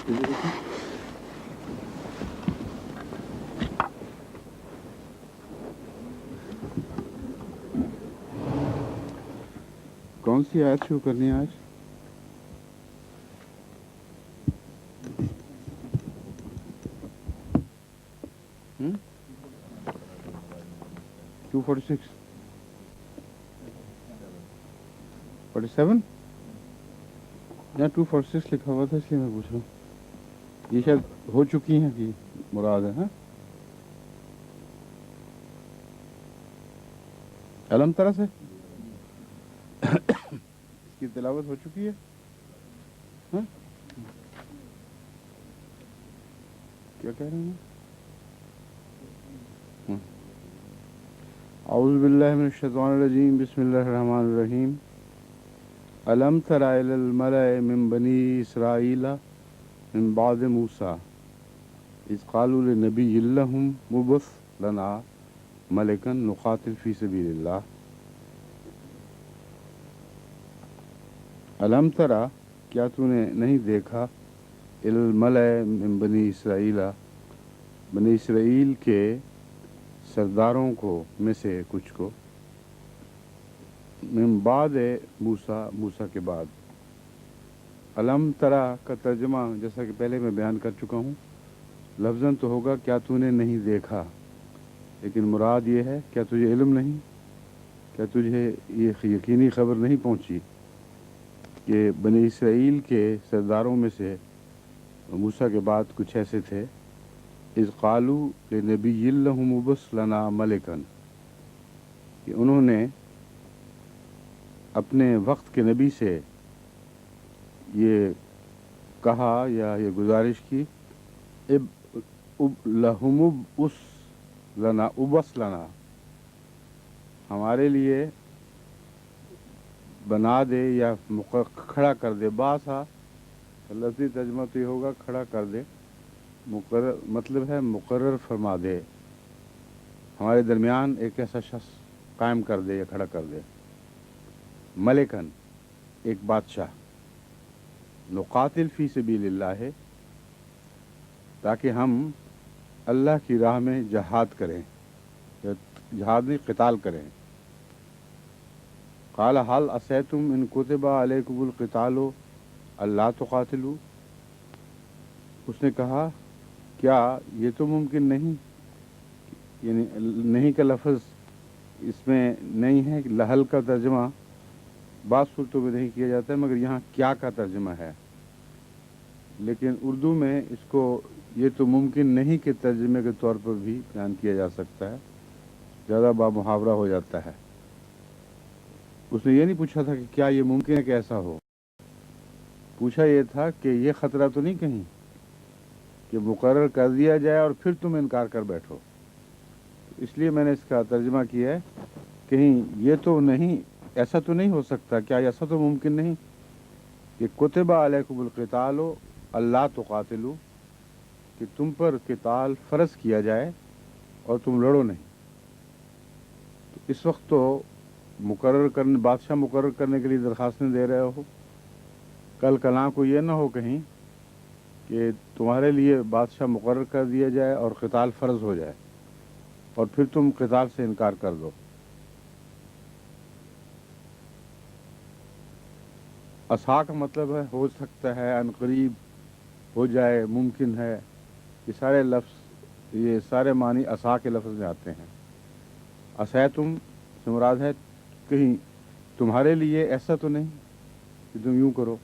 کون سی آیت شروع کرنی ہے آج؟ ہوں 246 47 یہاں 246 لکھا ہوا تھا، اس لیے میں پوچھ رہا ہوں یہ شاید ہو چکی ہیں کہ مراد ہے. ہاں علم طرح سے اس کی تلاوت ہو چکی ہے. ہاں کیا کہہ رہے ہیں؟ اعوذ باللہ من الشیطان الرجیم، بسم اللہ الرحمن الرحیم. الم تر الی الملأ من بنی اسرائیل من بعد موسیٰ اذ قالوا لنبی لہم مبعث لنا ملکا نقاتل فی سبیل اللہ. الم ترا، کیا تو نے نہیں دیکھا، الی الملأ من بنی اسرائیل، بنی اسرائیل کے سرداروں کو میں سے کچھ کو، من بعد موسیٰ، موسیٰ کے بعد. علم ترا کا ترجمہ جیسا کہ پہلے میں بیان کر چکا ہوں، لفظاً تو ہوگا کیا تو نے نہیں دیکھا، لیکن مراد یہ ہے کیا تجھے علم نہیں، کیا تجھے یہ یقینی خبر نہیں پہنچی کہ بنی اسرائیل کے سرداروں میں سے موسیٰ کے بعد کچھ ایسے تھے، اذ قالوا لنبی لہم ابعث لنا ملکا، کہ انہوں نے اپنے وقت کے نبی سے یہ کہا یا یہ گزارش کی، لہم ابعث لنا، ابعث لنا، ہمارے لیے بنا دے یا کھڑا کر دے. باسا لفظی ترجمہ تو یہ ہوگا کھڑا کر دے، مقرر مطلب ہے مقرر فرما دے، ہمارے درمیان ایک ایسا شخص قائم کر دے یا کھڑا کر دے. ملکن، ایک بادشاہ، نقاتل فی سبیل اللہ ہے، تاکہ ہم اللہ کی راہ میں جہاد کریں، یا جہاد نہیں قتال کریں. قال حل عصیتم ان کتب علیکم القتال اللہ تقاتلوا، اس نے کہا کیا یہ تو ممکن نہیں، یعنی نہیں کا لفظ اس میں نہیں ہے، لحل کا ترجمہ بعض صورتوں میں نہیں کیا جاتا ہے، مگر یہاں کیا کا ترجمہ ہے. لیکن اردو میں اس کو یہ تو ممکن نہیں کہ ترجمے کے طور پر بھی بیان کیا جا سکتا ہے، زیادہ بامحاورہ ہو جاتا ہے. اس نے یہ نہیں پوچھا تھا کہ کیا یہ ممکن ہے کہ ایسا ہو، پوچھا یہ تھا کہ یہ خطرہ تو نہیں کہیں کہ مقرر کر دیا جائے اور پھر تم انکار کر بیٹھو. اس لیے میں نے اس کا ترجمہ کیا ہے، کہیں یہ تو نہیں، ایسا تو نہیں ہو سکتا، کیا ایسا تو ممکن نہیں کہ کتب علیکم القتال اللہ تقاتلوا، کہ تم پر قتال فرض کیا جائے اور تم لڑو نہیں. تو اس وقت تو مقرر کرنے، بادشاہ مقرر کرنے کے لیے درخواستیں دے رہے ہو، کل کلاں کو یہ نہ ہو کہیں کہ تمہارے لیے بادشاہ مقرر کر دیا جائے اور قتال فرض ہو جائے اور پھر تم قتال سے انکار کر دو. عصا کا مطلب ہے ہو سکتا ہے، ان قریب ہو جائے، ممکن ہے، یہ سارے لفظ، یہ سارے معنی عصا کے لفظ میں آتے ہیں. عصیتم سے مراد ہے کہیں تمہارے لیے ایسا تو نہیں کہ تم یوں کرو.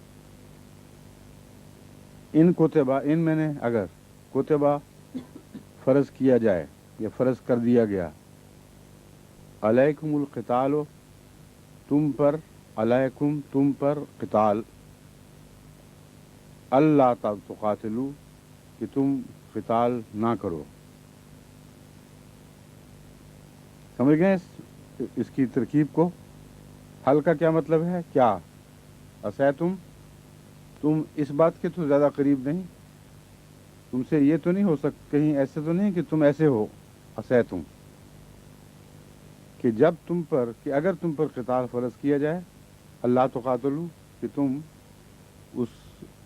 ان کتبہ، ان میں نے اگر، کتبہ فرض کیا جائے یا فرض کر دیا گیا، علیکم القتال، تم پر، علیکم تم پر، قتال، اللہ تقاتلوا، کہ تم قتال نہ کرو. سمجھ گئے اس کی ترکیب کو؟ حل کا کیا مطلب ہے؟ کیا عصیتم، تم اس بات کے تو زیادہ قریب نہیں، تم سے یہ تو نہیں ہو سکتا، کہیں ایسے تو نہیں کہ تم ایسے ہو، عصیتم، کہ جب تم پر، کہ اگر تم پر قتال فرض کیا جائے، اللہ تقاتلوا، کہ تم اس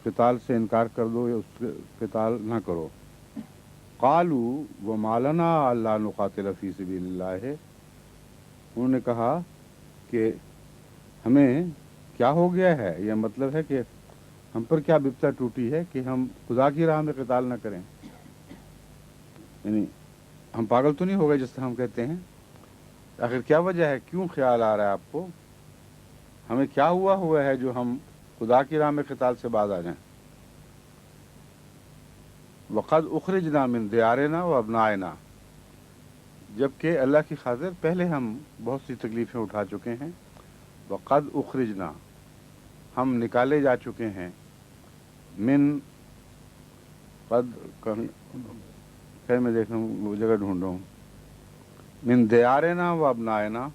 قتال سے انکار کر دو یا اس قتال نہ کرو۔ قالوا وما لنا الا نقاتل فی سبیل اللہ، انہوں نے کہا کہ ہمیں کیا ہو گیا ہے، یہ مطلب ہے کہ ہم پر کیا بپتا ٹوٹی ہے کہ ہم خدا کی راہ میں قتال نہ کریں، یعنی ہم پاگل تو نہیں ہو گئے جس طرح ہم کہتے ہیں؟ آخر کیا وجہ ہے، کیوں خیال آ رہا ہے آپ کو، ہمیں کیا ہوا ہے جو ہم خدا کی راہ میں قتال سے باز آ جائیں؟ وقد اخرجنا من دیارنا و ابنائنا، جبکہ اللہ کی خاطر پہلے ہم بہت سی تکلیفیں اٹھا چکے ہیں۔ وقد اخرجنا، ہم نکالے جا چکے ہیں، من قد، خیر میں دیکھ رہا ہوں وہ جگہ ڈھونڈ رہا ہوں، من دیارنا و ابنائنا،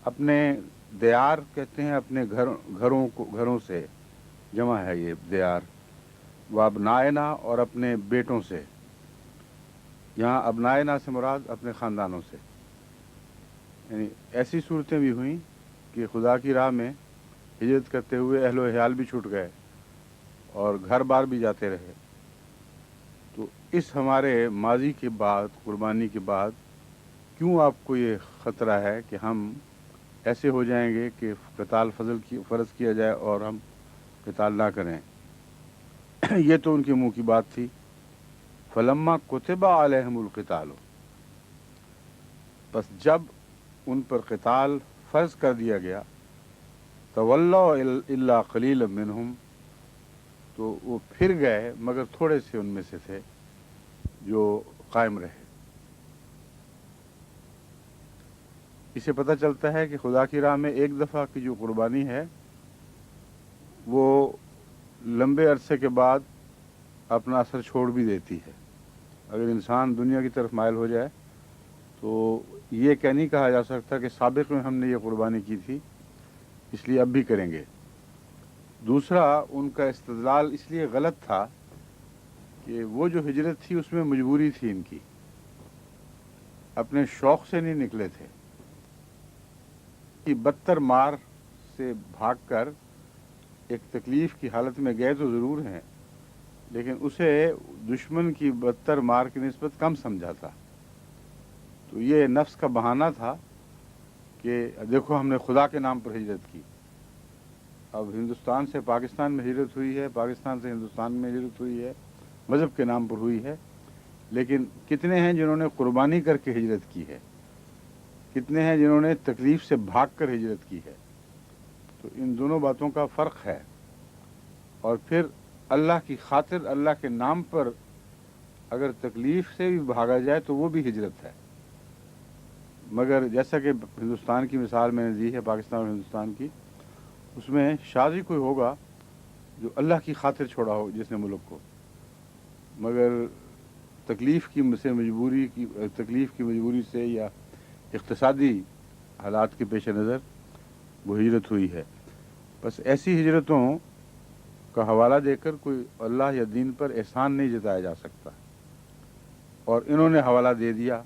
اپنے دیار کہتے ہیں اپنے گھروں سے، جمع ہے یہ دیار، و ابنائنا اور اپنے بیٹوں سے، یہاں ابنائنا سے مراد اپنے خاندانوں سے، یعنی ایسی صورتیں بھی ہوئیں کہ خدا کی راہ میں ہجرت کرتے ہوئے اہل و عیال بھی چھوٹ گئے اور گھر بار بھی جاتے رہے۔ تو اس ہمارے ماضی کے بعد، قربانی کے بعد، کیوں آپ کو یہ خطرہ ہے کہ ہم ایسے ہو جائیں گے کہ قتال فرض کیا جائے اور ہم قتال نہ کریں؟ یہ تو ان کے منہ کی بات تھی۔ فلما کتب علیہم القتال، بس جب ان پر قتال فرض کر دیا گیا، تولوا الا قلیلا منہم، تو وہ پھر گئے مگر تھوڑے سے ان میں سے تھے جو قائم رہے۔ اسے پتہ چلتا ہے کہ خدا کی راہ میں ایک دفعہ کی جو قربانی ہے وہ لمبے عرصے کے بعد اپنا اثر چھوڑ بھی دیتی ہے۔ اگر انسان دنیا کی طرف مائل ہو جائے تو یہ کیا نہیں کہا جا سکتا کہ سابق میں ہم نے یہ قربانی کی تھی اس لیے اب بھی کریں گے۔ دوسرا، ان کا استدلال اس لیے غلط تھا کہ وہ جو ہجرت تھی اس میں مجبوری تھی ان کی، اپنے شوق سے نہیں نکلے تھے، کہ بدتر مار سے بھاگ کر ایک تکلیف کی حالت میں گئے تو ضرور ہیں، لیکن اسے دشمن کی بدتر مار کی نسبت کم سمجھا تھا۔ تو یہ نفس کا بہانہ تھا کہ دیکھو ہم نے خدا کے نام پر ہجرت کی۔ اب ہندوستان سے پاکستان میں ہجرت ہوئی ہے، پاکستان سے ہندوستان میں ہجرت ہوئی ہے، مذہب کے نام پر ہوئی ہے، لیکن کتنے ہیں جنہوں نے قربانی کر کے ہجرت کی ہے، کتنے ہیں جنہوں نے تکلیف سے بھاگ کر ہجرت کی ہے؟ تو ان دونوں باتوں کا فرق ہے۔ اور پھر اللہ کی خاطر، اللہ کے نام پر اگر تکلیف سے بھی بھاگا جائے تو وہ بھی ہجرت ہے۔ مگر جیسا کہ ہندوستان کی مثال میں نے دی ہے، پاکستان اور ہندوستان کی، اس میں شادی کوئی ہوگا جو اللہ کی خاطر چھوڑا ہو جس نے ملک کو، مگر تکلیف کی مجبوری سے یا اقتصادی حالات کے پیش نظر وہ ہجرت ہوئی ہے۔ بس ایسی ہجرتوں کا حوالہ دے کر کوئی اللہ یا دین پر احسان نہیں جتایا جا سکتا، اور انہوں نے حوالہ دے دیا،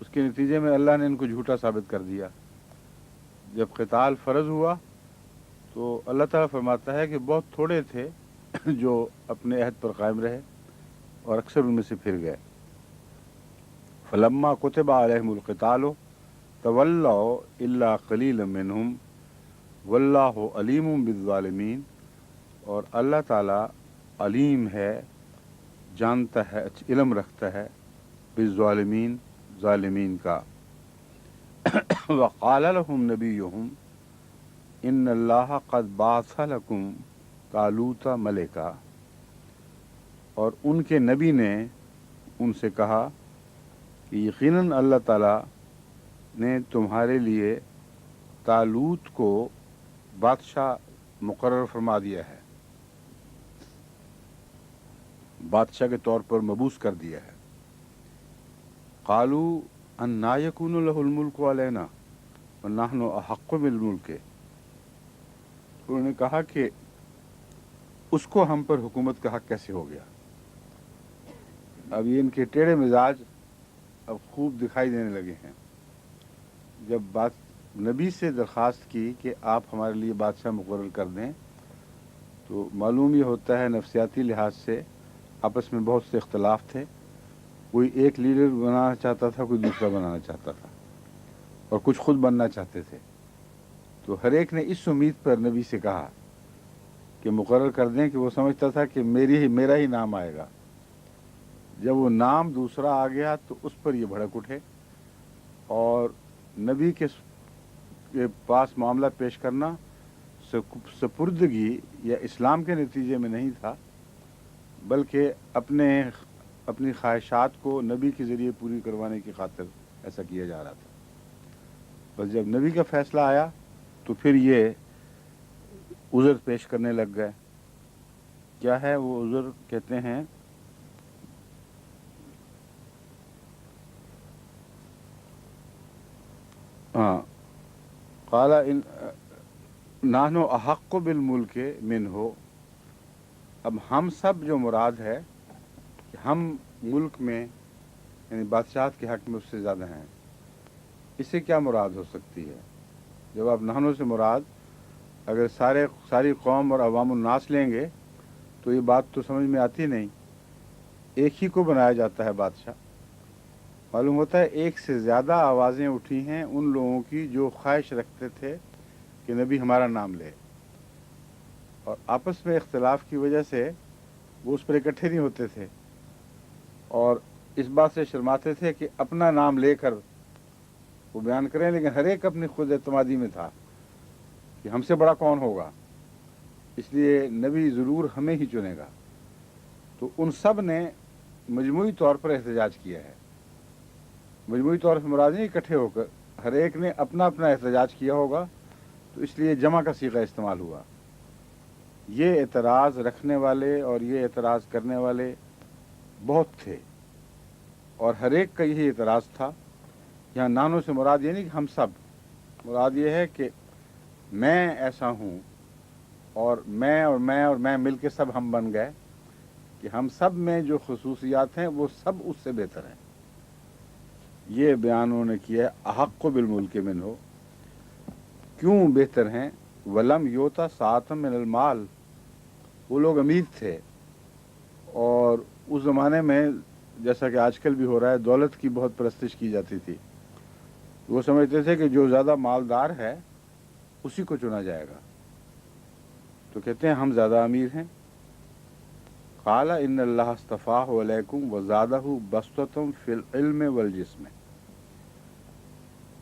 اس کے نتیجے میں اللہ نے ان کو جھوٹا ثابت کر دیا۔ جب قتال فرض ہوا تو اللہ تعالیٰ فرماتا ہے کہ بہت تھوڑے تھے جو اپنے عہد پر قائم رہے اور اکثر ان میں سے پھر گئے۔ فلما کتب علیہم القتال تولوا الا قلیلا منہم واللہ علیم بالظالمین، اور اللہ تعالیٰ علیم ہے، جانتا ہے، علم رکھتا ہے بالظالمین، ظالمین کا۔ وقال لهم نبیہم ان اللہ قد بعث لکم طالوت ملکا، اور ان کے نبی نے ان سے کہا کہ یقیناً اللہ تعالیٰ نے تمہارے لیے طالوت کو بادشاہ مقرر فرما دیا ہے، بادشاہ کے طور پر مبعوث کر دیا ہے۔ قالوا انا یکون له الملک علینا ونحن احق بالملک، انہوں نے کہا کہ اس کو ہم پر حکومت کا حق کیسے ہو گیا؟ اب یہ ان کے ٹیڑھے مزاج اب خوب دکھائی دینے لگے ہیں۔ جب نبی سے درخواست کی کہ آپ ہمارے لیے بادشاہ مقرر کر دیں تو معلوم یہ ہوتا ہے نفسیاتی لحاظ سے آپس میں بہت سے اختلاف تھے. کوئی ایک لیڈر بنانا چاہتا تھا، کوئی دوسرا بنانا چاہتا تھا، اور کچھ خود بننا چاہتے تھے. تو ہر ایک نے اس امید پر نبی سے کہا کہ مقرر کر دیں کہ وہ سمجھتا تھا کہ میرا ہی نام آئے گا. جب وہ نام دوسرا آ گیا تو اس پر یہ بھڑک اٹھے، اور نبی کے پاس معاملہ پیش کرنا سپردگی یا اسلام کے نتیجے میں نہیں تھا، بلکہ اپنی خواہشات کو نبی کے ذریعے پوری کروانے کی خاطر ایسا کیا جا رہا تھا. بس جب نبی کا فیصلہ آیا تو پھر یہ عذر پیش کرنے لگ گئے. کیا ہے وہ عذر؟ کہتے ہیں ہاں قال ان نحن احق بالملک منہ. اب ہم سب جو مراد ہے کہ ہم ملک میں یعنی بادشاہت کے حق میں اس سے زیادہ ہیں. اس سے کیا مراد ہو سکتی ہے؟ جب آپ نحنوں سے مراد اگر ساری قوم اور عوام الناس لیں گے تو یہ بات تو سمجھ میں آتی نہیں. ایک ہی کو بنایا جاتا ہے بادشاہ. معلوم ہوتا ہے ایک سے زیادہ آوازیں اٹھی ہیں ان لوگوں کی جو خواہش رکھتے تھے کہ نبی ہمارا نام لے، اور آپس میں اختلاف کی وجہ سے وہ اس پر اکٹھے نہیں ہوتے تھے، اور اس بات سے شرماتے تھے کہ اپنا نام لے کر وہ بیان کریں. لیکن ہر ایک اپنی خود اعتمادی میں تھا کہ ہم سے بڑا کون ہوگا، اس لیے نبی ضرور ہمیں ہی چنے گا. تو ان سب نے مجموعی طور پر احتجاج کیا ہے. مجموعی طور پر مراد نہیں اکٹھے ہو کر، ہر ایک نے اپنا اپنا احتجاج کیا ہوگا، تو اس لیے جمع کا صیغہ استعمال ہوا. یہ اعتراض رکھنے والے اور یہ اعتراض کرنے والے بہت تھے، اور ہر ایک کا یہی اعتراض تھا. یہاں نانوں سے مراد یہ نہیں کہ ہم سب، مراد یہ ہے کہ میں ایسا ہوں، اور میں مل کے سب ہم بن گئے کہ ہم سب میں جو خصوصیات ہیں وہ سب اس سے بہتر ہیں. یہ بیان انہوں نے کیا ہے. احق بالملک منہ، کیوں بہتر ہیں؟ ولم یوتا ساعۃ من المال. وہ لوگ امیر تھے، اور اس زمانے میں جیسا کہ آج کل بھی ہو رہا ہے دولت کی بہت پرستش کی جاتی تھی. وہ سمجھتے تھے کہ جو زیادہ مالدار ہے اسی کو چنا جائے گا. تو کہتے ہیں ہم زیادہ امیر ہیں. قال ان اللہ اصطفاہ علیکم وزادہ بسطۃ فی العلم والجسم.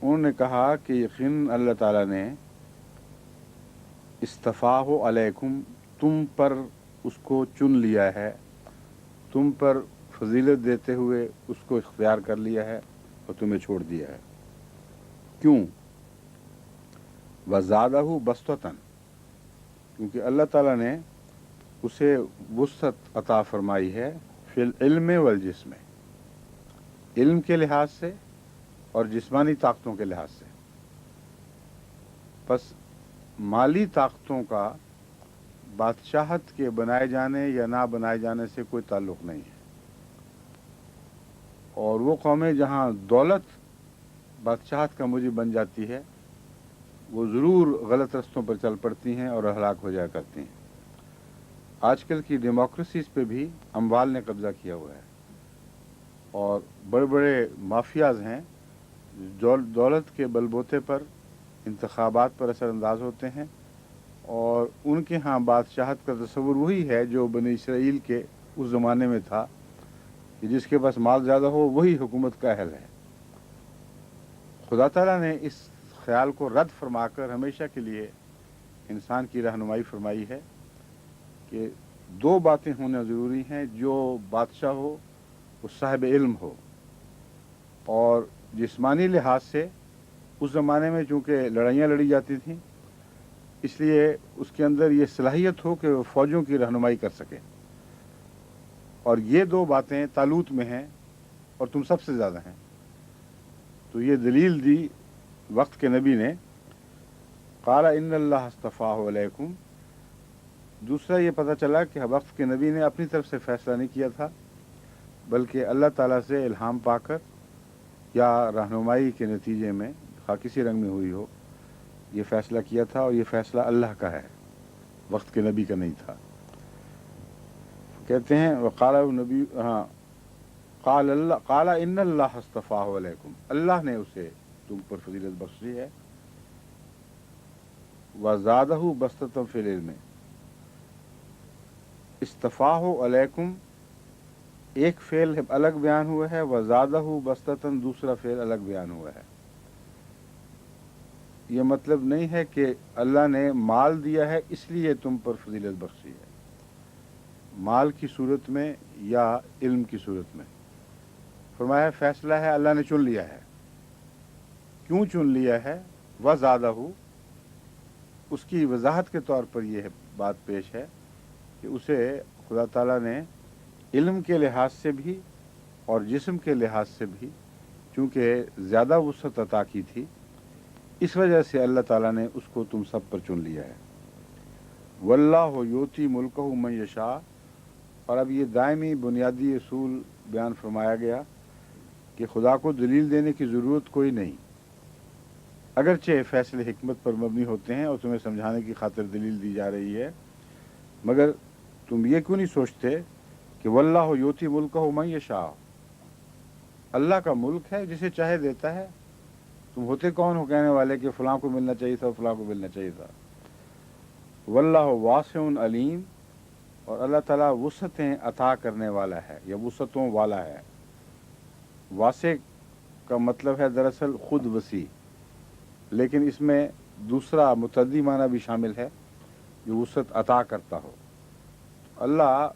انہوں نے کہا کہ یقین اللہ تعالیٰ نے اصطفاہ علیکم، تم پر اس کو چن لیا ہے، تم پر فضیلت دیتے ہوئے اس کو اختیار کر لیا ہے اور تمہیں چھوڑ دیا ہے. کیوں؟ وزادہ بسطۃ، کیونکہ اللہ تعالیٰ نے اسے وسعت عطا فرمائی ہے فی العلم والجسم، علم کے لحاظ سے اور جسمانی طاقتوں کے لحاظ سے. پس مالی طاقتوں کا بادشاہت کے بنائے جانے یا نہ بنائے جانے سے کوئی تعلق نہیں ہے. اور وہ قومیں جہاں دولت بادشاہت کا موجب بن جاتی ہے وہ ضرور غلط رستوں پر چل پڑتی ہیں اور ہلاک ہو جایا کرتی ہیں. آج کل کی ڈیموکریسیز پہ بھی اموال نے قبضہ کیا ہوا ہے، اور بڑے بڑے مافیاز ہیں دولت کے بل بوتے پر انتخابات پر اثر انداز ہوتے ہیں، اور ان کے ہاں بادشاہت کا تصور وہی ہے جو بنی اسرائیل کے اس زمانے میں تھا کہ جس کے پاس مال زیادہ ہو وہی حکومت کا اہل ہے. خدا تعالیٰ نے اس خیال کو رد فرما کر ہمیشہ کے لیے انسان کی رہنمائی فرمائی ہے کہ دو باتیں ہونا ضروری ہیں. جو بادشاہ ہو وہ صاحب علم ہو، اور جسمانی لحاظ سے اس زمانے میں چونکہ لڑائیاں لڑی جاتی تھیں اس لیے اس کے اندر یہ صلاحیت ہو کہ وہ فوجوں کی رہنمائی کر سکے. اور یہ دو باتیں طالوت میں ہیں اور تم سب سے زیادہ ہیں. تو یہ دلیل دی وقت کے نبی نے. قال ان اللہ اصطفاہ علیکم. دوسرا یہ پتہ چلا کہ وقت کے نبی نے اپنی طرف سے فیصلہ نہیں کیا تھا، بلکہ اللہ تعالیٰ سے الہام پا کر یا رہنمائی کے نتیجے میں خواہ کسی رنگ میں ہوئی ہو یہ فیصلہ کیا تھا، اور یہ فیصلہ اللہ کا ہے. وقت کے نبی کا نہیں تھا. کہتے ہیں وقال نبی ہاں قال ان اللہ اصطفاہ علیکم، اللہ نے اسے تم پر فضیلت بخشی ہے. وزادہ بسطۃ فی العلم، اصطفاہ علیکم ایک فعل الگ بیان ہوا ہے، وزادہ بسطۃ دوسرا فعل الگ بیان ہوا ہے. یہ مطلب نہیں ہے کہ اللہ نے مال دیا ہے اس لیے تم پر فضیلت بخشی ہے، مال کی صورت میں یا علم کی صورت میں. فرمایا فیصلہ ہے اللہ نے چن لیا ہے. کیوں چن لیا ہے؟ وزادہ، اس کی وضاحت کے طور پر یہ بات پیش ہے کہ اسے خدا تعالیٰ نے علم کے لحاظ سے بھی اور جسم کے لحاظ سے بھی چونکہ زیادہ وسعت عطا کی تھی، اس وجہ سے اللہ تعالیٰ نے اس کو تم سب پر چن لیا ہے. واللہ یؤتی ملکہ من یشاء، اور اب یہ دائمی بنیادی اصول بیان فرمایا گیا کہ خدا کو دلیل دینے کی ضرورت کوئی نہیں، اگرچہ فیصلے حکمت پر مبنی ہوتے ہیں اور تمہیں سمجھانے کی خاطر دلیل دی جا رہی ہے، مگر تم یہ کیوں نہیں سوچتے کہ واللہ یؤتی ملکہ من یشاء، اللہ کا ملک ہے جسے چاہے دیتا ہے. تم ہوتے کون ہو کہنے والے کہ فلاں کو ملنا چاہیے تھا فلاں کو ملنا چاہیے تھا. واللہ واسع علیم، اور اللہ تعالیٰ وسعتیں عطا کرنے والا ہے یا وسعتوں والا ہے. واسع کا مطلب ہے دراصل خود وسیع، لیکن اس میں دوسرا متعدی معنی بھی شامل ہے جو وسعت عطا کرتا ہو. اللہ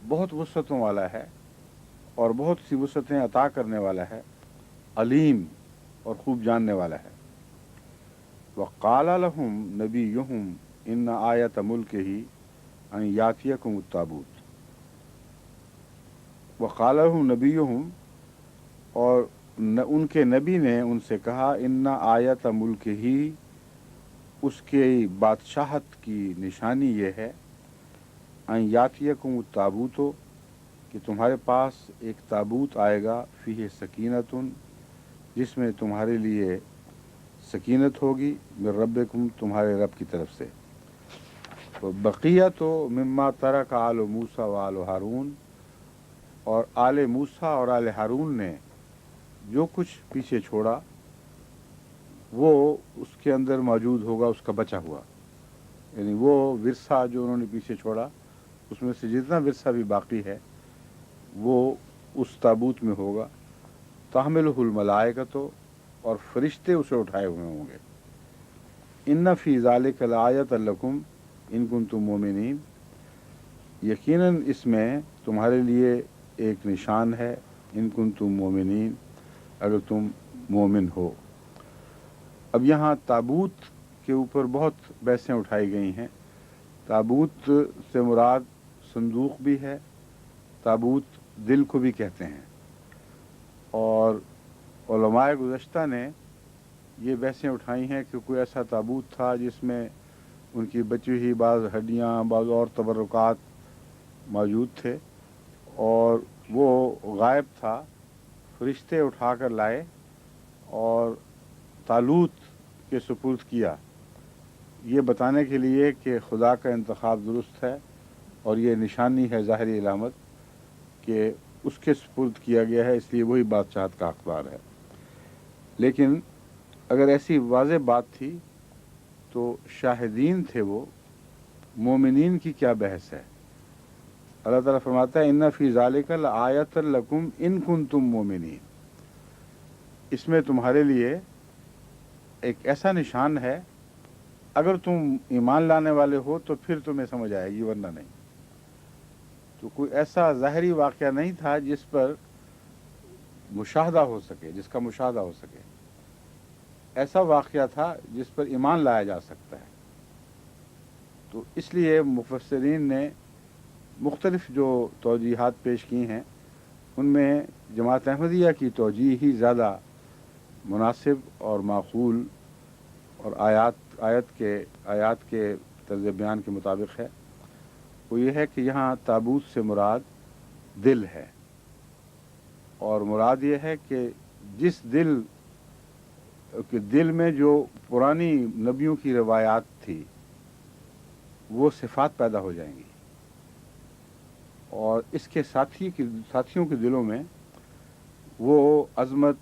بہت وسعتوں والا ہے اور بہت سی وسعتیں عطا کرنے والا ہے، علیم اور خوب جاننے والا ہے. وقال لهم نبیہم ان آیت ملکہ ان یاتیکم التابوت. وقال لهم نبیہم، اور ان کے نبی نے ان سے کہا ان آیت ملک ہی، اس کے بادشاہت کی نشانی یہ ہے، ان یاتیکم التابوت، کہ تمہارے پاس ایک تابوت آئے گا، فیہ سکینۃ، جس میں تمہارے لیے سکینت ہوگی، من ربکم، تمہارے رب کی طرف سے. بقیت مما ترک آل موسیٰ و آل ہارون، اور آل موسیٰ اور آل ہارون نے جو کچھ پیچھے چھوڑا وہ اس کے اندر موجود ہوگا، اس کا بچا ہوا، یعنی وہ ورثہ جو انہوں نے پیچھے چھوڑا اس میں سے جتنا ورثہ بھی باقی ہے وہ اس تابوت میں ہوگا. تحملہ الملائکۃ، اور فرشتے اسے اٹھائے ہوئے ہوں گے. ان فی ذلک لآیۃ لکم ان کنتم مؤمنین، یقیناً اس میں تمہارے لیے ایک نشان ہے، ان کنتم مؤمنین، اگر تم مومن ہو. اب یہاں تابوت کے اوپر بہت بحثیں اٹھائی گئی ہیں. تابوت سے مراد صندوق بھی ہے، تابوت دل کو بھی کہتے ہیں، اور علماء گزشتہ نے یہ بحثیں اٹھائی ہیں کہ کوئی ایسا تابوت تھا جس میں ان کی بچی ہوئی بعض ہڈیاں، بعض اور تبرکات موجود تھے، اور وہ غائب تھا. فرشتے اٹھا کر لائے اور طالوت کے سپرد کیا، یہ بتانے کے لیے کہ خدا کا انتخاب درست ہے اور یہ نشانی ہے، ظاہری علامت کہ اس کے سپرد کیا گیا ہے، اس لیے وہی بادشاہت کا حقدار ہے. لیکن اگر ایسی واضح بات تھی تو شاہدین تھے وہ، مومنین کی کیا بحث ہے؟ اللہ تعالیٰ فرماتا ہے ان فی ذالک لآیۃ لکم ان کنتم مؤمنین، اس میں تمہارے لیے ایک ایسا نشان ہے، اگر تم ایمان لانے والے ہو تو پھر تمہیں سمجھ آئے گی، ورنہ نہیں. تو کوئی ایسا ظاہری واقعہ نہیں تھا جس پر مشاہدہ ہو سکے، جس کا مشاہدہ ہو سکے. ایسا واقعہ تھا جس پر ایمان لایا جا سکتا ہے. تو اس لیے مفسرین نے مختلف جو توجیحات پیش کی ہیں ان میں جماعت احمدیہ کی توجیح ہی زیادہ مناسب اور معقول اور آیات کے طرز بیان کے مطابق ہے. وہ یہ ہے کہ یہاں تابوت سے مراد دل ہے، اور مراد یہ ہے کہ جس دل میں جو پرانی نبیوں کی روایات تھی وہ صفات پیدا ہو جائیں گی، اور اس کے ساتھیوں کے دلوں میں وہ عظمت،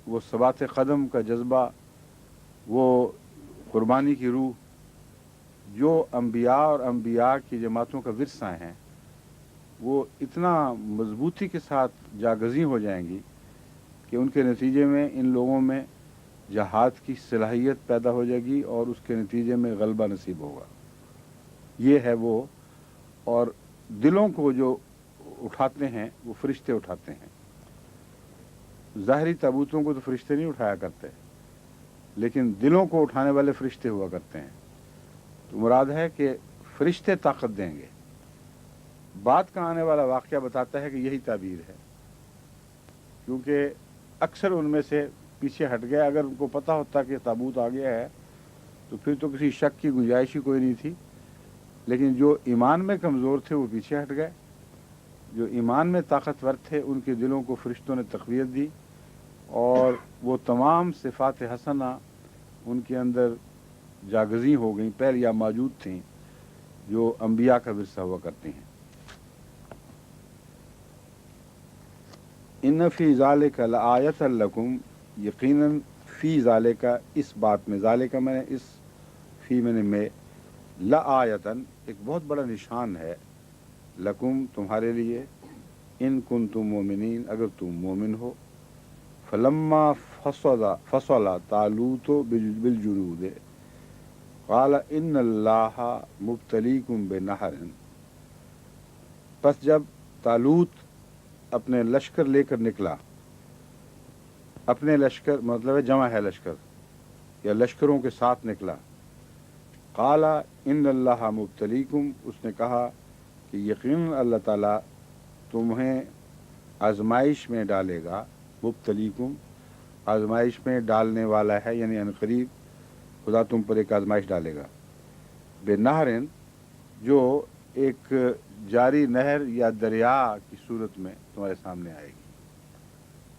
وہ ثبات قدم کا جذبہ، وہ قربانی کی روح جو انبیاء اور انبیاء کی جماعتوں کا ورثہ ہیں، وہ اتنا مضبوطی کے ساتھ جاگزیں ہو جائیں گی کہ ان کے نتیجے میں ان لوگوں میں جہاد کی صلاحیت پیدا ہو جائے گی، اور اس کے نتیجے میں غلبہ نصیب ہوگا۔ یہ ہے وہ، اور دلوں کو جو اٹھاتے ہیں وہ فرشتے اٹھاتے ہیں۔ ظاہری تابوتوں کو تو فرشتے نہیں اٹھایا کرتے، لیکن دلوں کو اٹھانے والے فرشتے ہوا کرتے ہیں۔ تو مراد ہے کہ فرشتے طاقت دیں گے۔ بعد کا آنے والا واقعہ بتاتا ہے کہ یہی تعبیر ہے، کیونکہ اکثر ان میں سے پیچھے ہٹ گئے۔ اگر ان کو پتہ ہوتا کہ تابوت آ گیا ہے تو پھر تو کسی شک کی گنجائش ہی کوئی نہیں تھی، لیکن جو ایمان میں کمزور تھے وہ پیچھے ہٹ گئے، جو ایمان میں طاقتور تھے ان کے دلوں کو فرشتوں نے تقویت دی، اور وہ تمام صفات حسنہ ان کے اندر جاگزیں ہو گئیں، پہلے یا موجود تھیں، جو انبیاء کا ورثہ ہوا کرتی ہیں۔ ان فی ذالک لآیۃ لکم، یقیناً فی ذالک، اس بات میں، ذالک میں نے اس، فی میں نے میں، لآیۃً ایک بہت بڑا نشان ہے، لکم تمہارے لیے، ان کنتم مومنین اگر تم مومن ہو۔ فلما فصل طالوت بالجنود قال ان اللہ مبتلیکم بنہر، پس جب طالوت اپنے لشکر لے کر نکلا، اپنے لشکر مطلب ہے جمع ہے لشکر، یا لشکروں کے ساتھ نکلا، قال ان اللہ مبتلیکم، اس نے کہا کہ یقیناً اللہ تعالیٰ تمہیں آزمائش میں ڈالے گا، مبتلیکم آزمائش میں ڈالنے والا ہے، یعنی عنقریب خدا تم پر ایک آزمائش ڈالے گا، بے نہرن جو ایک جاری نہر یا دریا کی صورت میں تمہارے سامنے آئے گی۔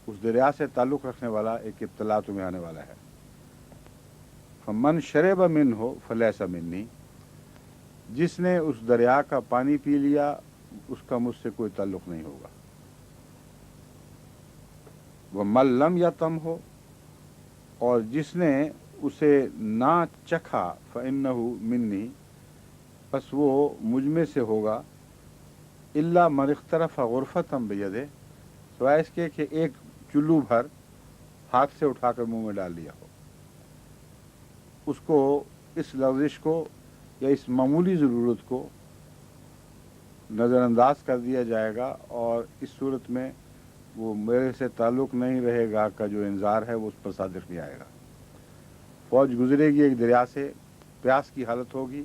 اس دریا سے تعلق رکھنے والا ایک ابتلا تمہیں آنے والا ہے۔ فمن شرب منہ فلیس منی، جس نے اس دریا کا پانی پی لیا اس کا مجھ سے کوئی تعلق نہیں ہوگا۔ ومن لم یطم ہو، اور جس نے اسے نہ چکھا، فإنہ منی، پس وہ مجھ میں سے ہوگا، الا من اغترف غرفۃ بیدہ، سوائے اس کے کہ ایک چلو بھر ہاتھ سے اٹھا کر منہ میں ڈال لیا ہو۔ اس کو اس لغزش کو یا اس معمولی ضرورت کو نظر انداز کر دیا جائے گا، اور اس صورت میں وہ میرے سے تعلق نہیں رہے گا کا جو انذار ہے وہ اس پر صادق نہیں آئے گا۔ فوج گزرے گی ایک دریا سے، پیاس کی حالت ہوگی،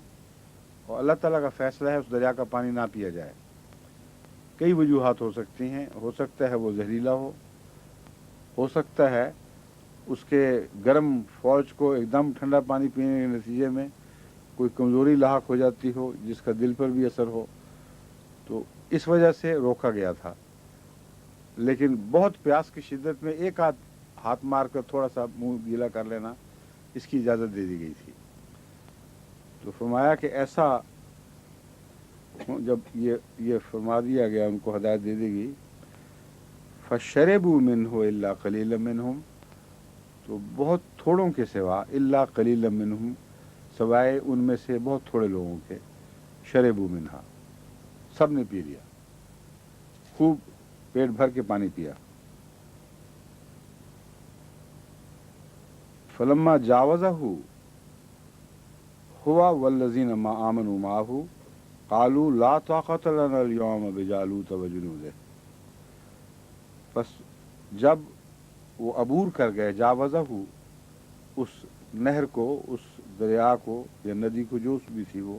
اور اللہ تعالیٰ کا فیصلہ ہے اس دریا کا پانی نہ پیا جائے۔ کئی وجوہات ہو سکتی ہیں، ہو سکتا ہے وہ زہریلا ہو سکتا ہے اس کے گرم فوج کو ایک دم ٹھنڈا پانی پینے کے نتیجے میں کوئی کمزوری لاحق ہو جاتی ہو جس کا دل پر بھی اثر ہو، تو اس وجہ سے روکا گیا تھا۔ لیکن بہت پیاس کی شدت میں ایک ہاتھ مار کر تھوڑا سا منہ گیلا کر لینا، اس کی اجازت دے دی گئی تھی۔ تو فرمایا کہ ایسا جب یہ فرما دیا گیا، ان کو ہدایت دے دی گئی، فَشَرِبُوا مِنْهُ إِلَّا قَلِيلًا مِّنْهُمْ، تو بہت تھوڑوں کے سوا، إِلَّا قَلِيلًا مِّنْهُمْ، سوائے ان میں سے بہت تھوڑے لوگوں کے، شَرِبُوا مِنْهَا، سب نے پی لیا، خوب پیٹ بھر کے پانی پیا۔ فَلَمَّا جَاوَزَهُ هُوَ وَالَّذِينَ آمَنُوا مَعَهُ قالوا لا طاقت لنا اليوم بجالوت وجنودہ، پس جب وہ عبور کر گئے، جاوزہ اس نہر کو، اس دریا کو یا ندی کو جو بھی تھی وہ،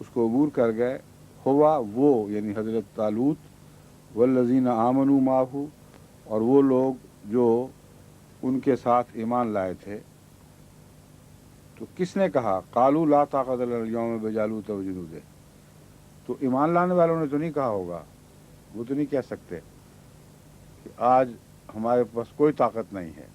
اس کو عبور کر گئے، ہوا وہ یعنی حضرت طالوت، والذین آمنوا معہ، اور وہ لوگ جو ان کے ساتھ ایمان لائے تھے۔ تو کس نے کہا قالوا لا طاقت لنا اليوم بجالوت وجنودہ؟ تو ایمان لانے والوں نے تو نہیں کہا ہوگا، وہ تو نہیں کہہ سکتے کہ آج ہمارے پاس کوئی طاقت نہیں ہے۔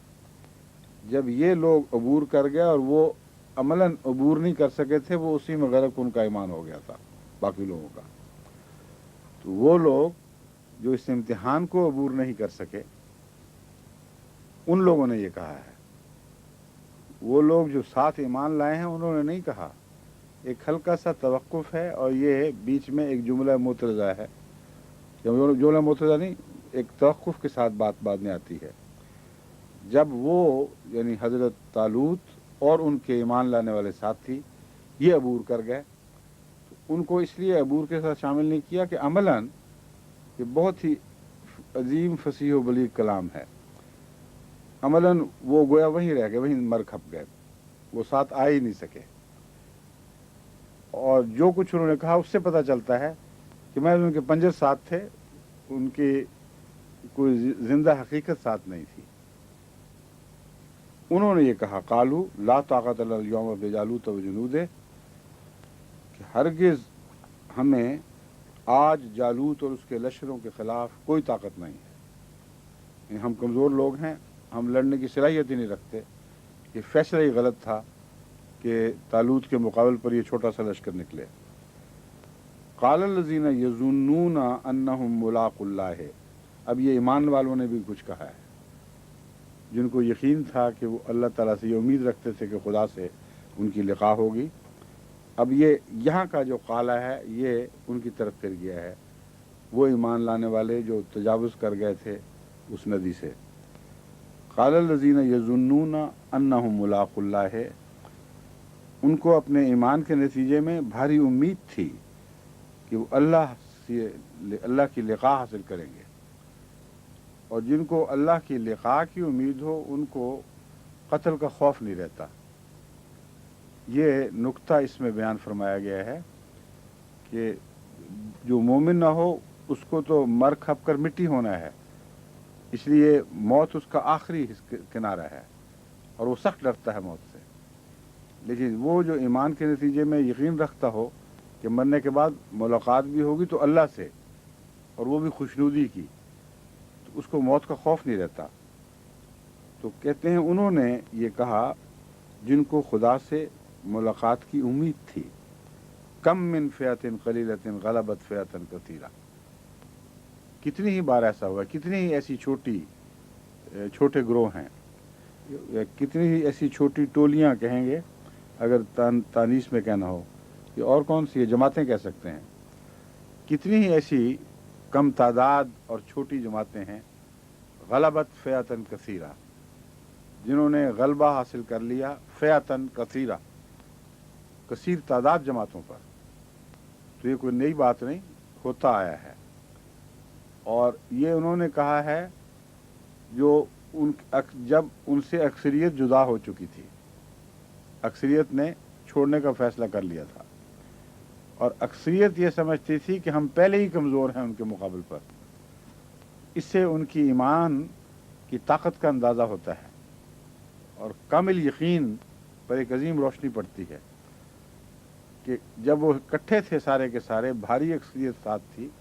جب یہ لوگ عبور کر گئے اور وہ अमलन अबूर नहीं कर सके थे, वो उसी में गरक उनका ईमान हो गया था बाकी लोगों का। तो वो लोग जो इस इम्तिहान को अबूर नहीं कर सके, उन लोगों ने ये कहा है। वो लोग जो साथ ईमान लाए हैं उन्होंने नहीं कहा। एक हल्का सा तवक्कुफ है और ये बीच में एक जुमला मुतरज़ा है, जुमला मुतरज़ा नहीं, एक तवक्कुफ के साथ बात बाद में आती है। जब वो यानी हज़रत तालूत और उनके ईमान लाने वाले साथी ये अबूर कर गए, तो उनको इसलिए अबूर के साथ शामिल नहीं किया कि अमलन ये बहुत ही अजीम फसीह व बलीग कलाम है। अमलन वो गोया वहीं रह गए, वहीं मर खप गए, वो साथ आ ही नहीं सके। और जो कुछ उन्होंने कहा उससे पता चलता है कि मैं उनके पंजे साथ थे, उनकी कोई जिंदा हकीकत साथ नहीं थी। उन्होंने ये कहा, कालू ला ताकत लना यौम बिजालूत व जुनूदे, कि हरगिज़ हमें आज जालूत और उसके लश्करों के खिलाफ कोई ताकत नहीं है। हम कमज़ोर लोग हैं, हम लड़ने की सलाहियत ही नहीं रखते। ये फैसला ही गलत था कि तालूत के मुकाबले पर ये छोटा सा लश्कर निकले। क़ाल लज़ीना यज़ुन्नून अन्नहुम मुलाक़ुल्लाह, अब ये ईमान वालों ने भी कुछ कहा है, जिनको यकीन था कि वो अल्लाह ताला से ये उम्मीद रखते थे कि खुदा से उनकी लिक़ा होगी। अब ये यहाँ का जो काला है ये उनकी तरफ फिर गया है, वो ईमान लाने वाले जो तजावुज़ कर गए थे उस नदी से। क़ाल लज़ीना यज़ुन्नून अन्नहुम मुलाक़ुल्लाह, उनको अपने ईमान के नतीजे में भारी उम्मीद थी कि वो अल्लाह की लिक़ा हासिल करेंगे। और जिनको अल्लाह की लिक़ा की उम्मीद हो उनको कत्ल का खौफ नहीं रहता। ये नुक्ता इसमें बयान फरमाया गया है कि जो मोमिन ना हो उसको तो मर खप कर मिट्टी होना है, इसलिए मौत उसका आखिरी किनारा है और वो सख्त डरता है मौत से। लेकिन वो जो ईमान के नतीजे में यकीन रखता हो कि मरने के बाद मुलाकात भी होगी तो अल्लाह से, और वो भी खुशनुदी की, तो उसको मौत का खौफ नहीं रहता। तो कहते हैं उन्होंने ये कहा जिनको खुदा से मुलाकात की उम्मीद थी, कम मिन फ़ियतिन क़लीलतिन ग़लबत फ़ियतन कसीरा, कितनी ही बार ऐसा हुआ, कितनी ही ऐसी छोटे ग्रोह हैं, कितनी ही ऐसी छोटी टोलियां कहेंगे अगर तानीस में कहना हो, कि और कौन सी जमातें कह सकते हैं, कितनी ही ऐसी कम तादाद और छोटी जमातें हैं, ग़लबत फ़ियतन कसीरा, जिन्होंने गलबा हासिल कर लिया फ़ियतन कसीरा, कसीर तादाद जमातों पर। तो ये कोई नई बात नहीं, होता आया है। और ये उन्होंने कहा है जो जब उनसे अक्सरियत जुदा हो चुकी थी, अक्सरियत ने छोड़ने का फैसला कर लिया था, और अक्सरियत ये समझती थी कि हम पहले ही कमज़ोर हैं उनके मुकाबले पर। इससे उनकी ईमान की ताकत का अंदाज़ा होता है और कामिल यकीन पर एक अजीम रोशनी पड़ती है कि जब वो इकट्ठे थे सारे के सारे, भारी अक्सरियत साथ थी,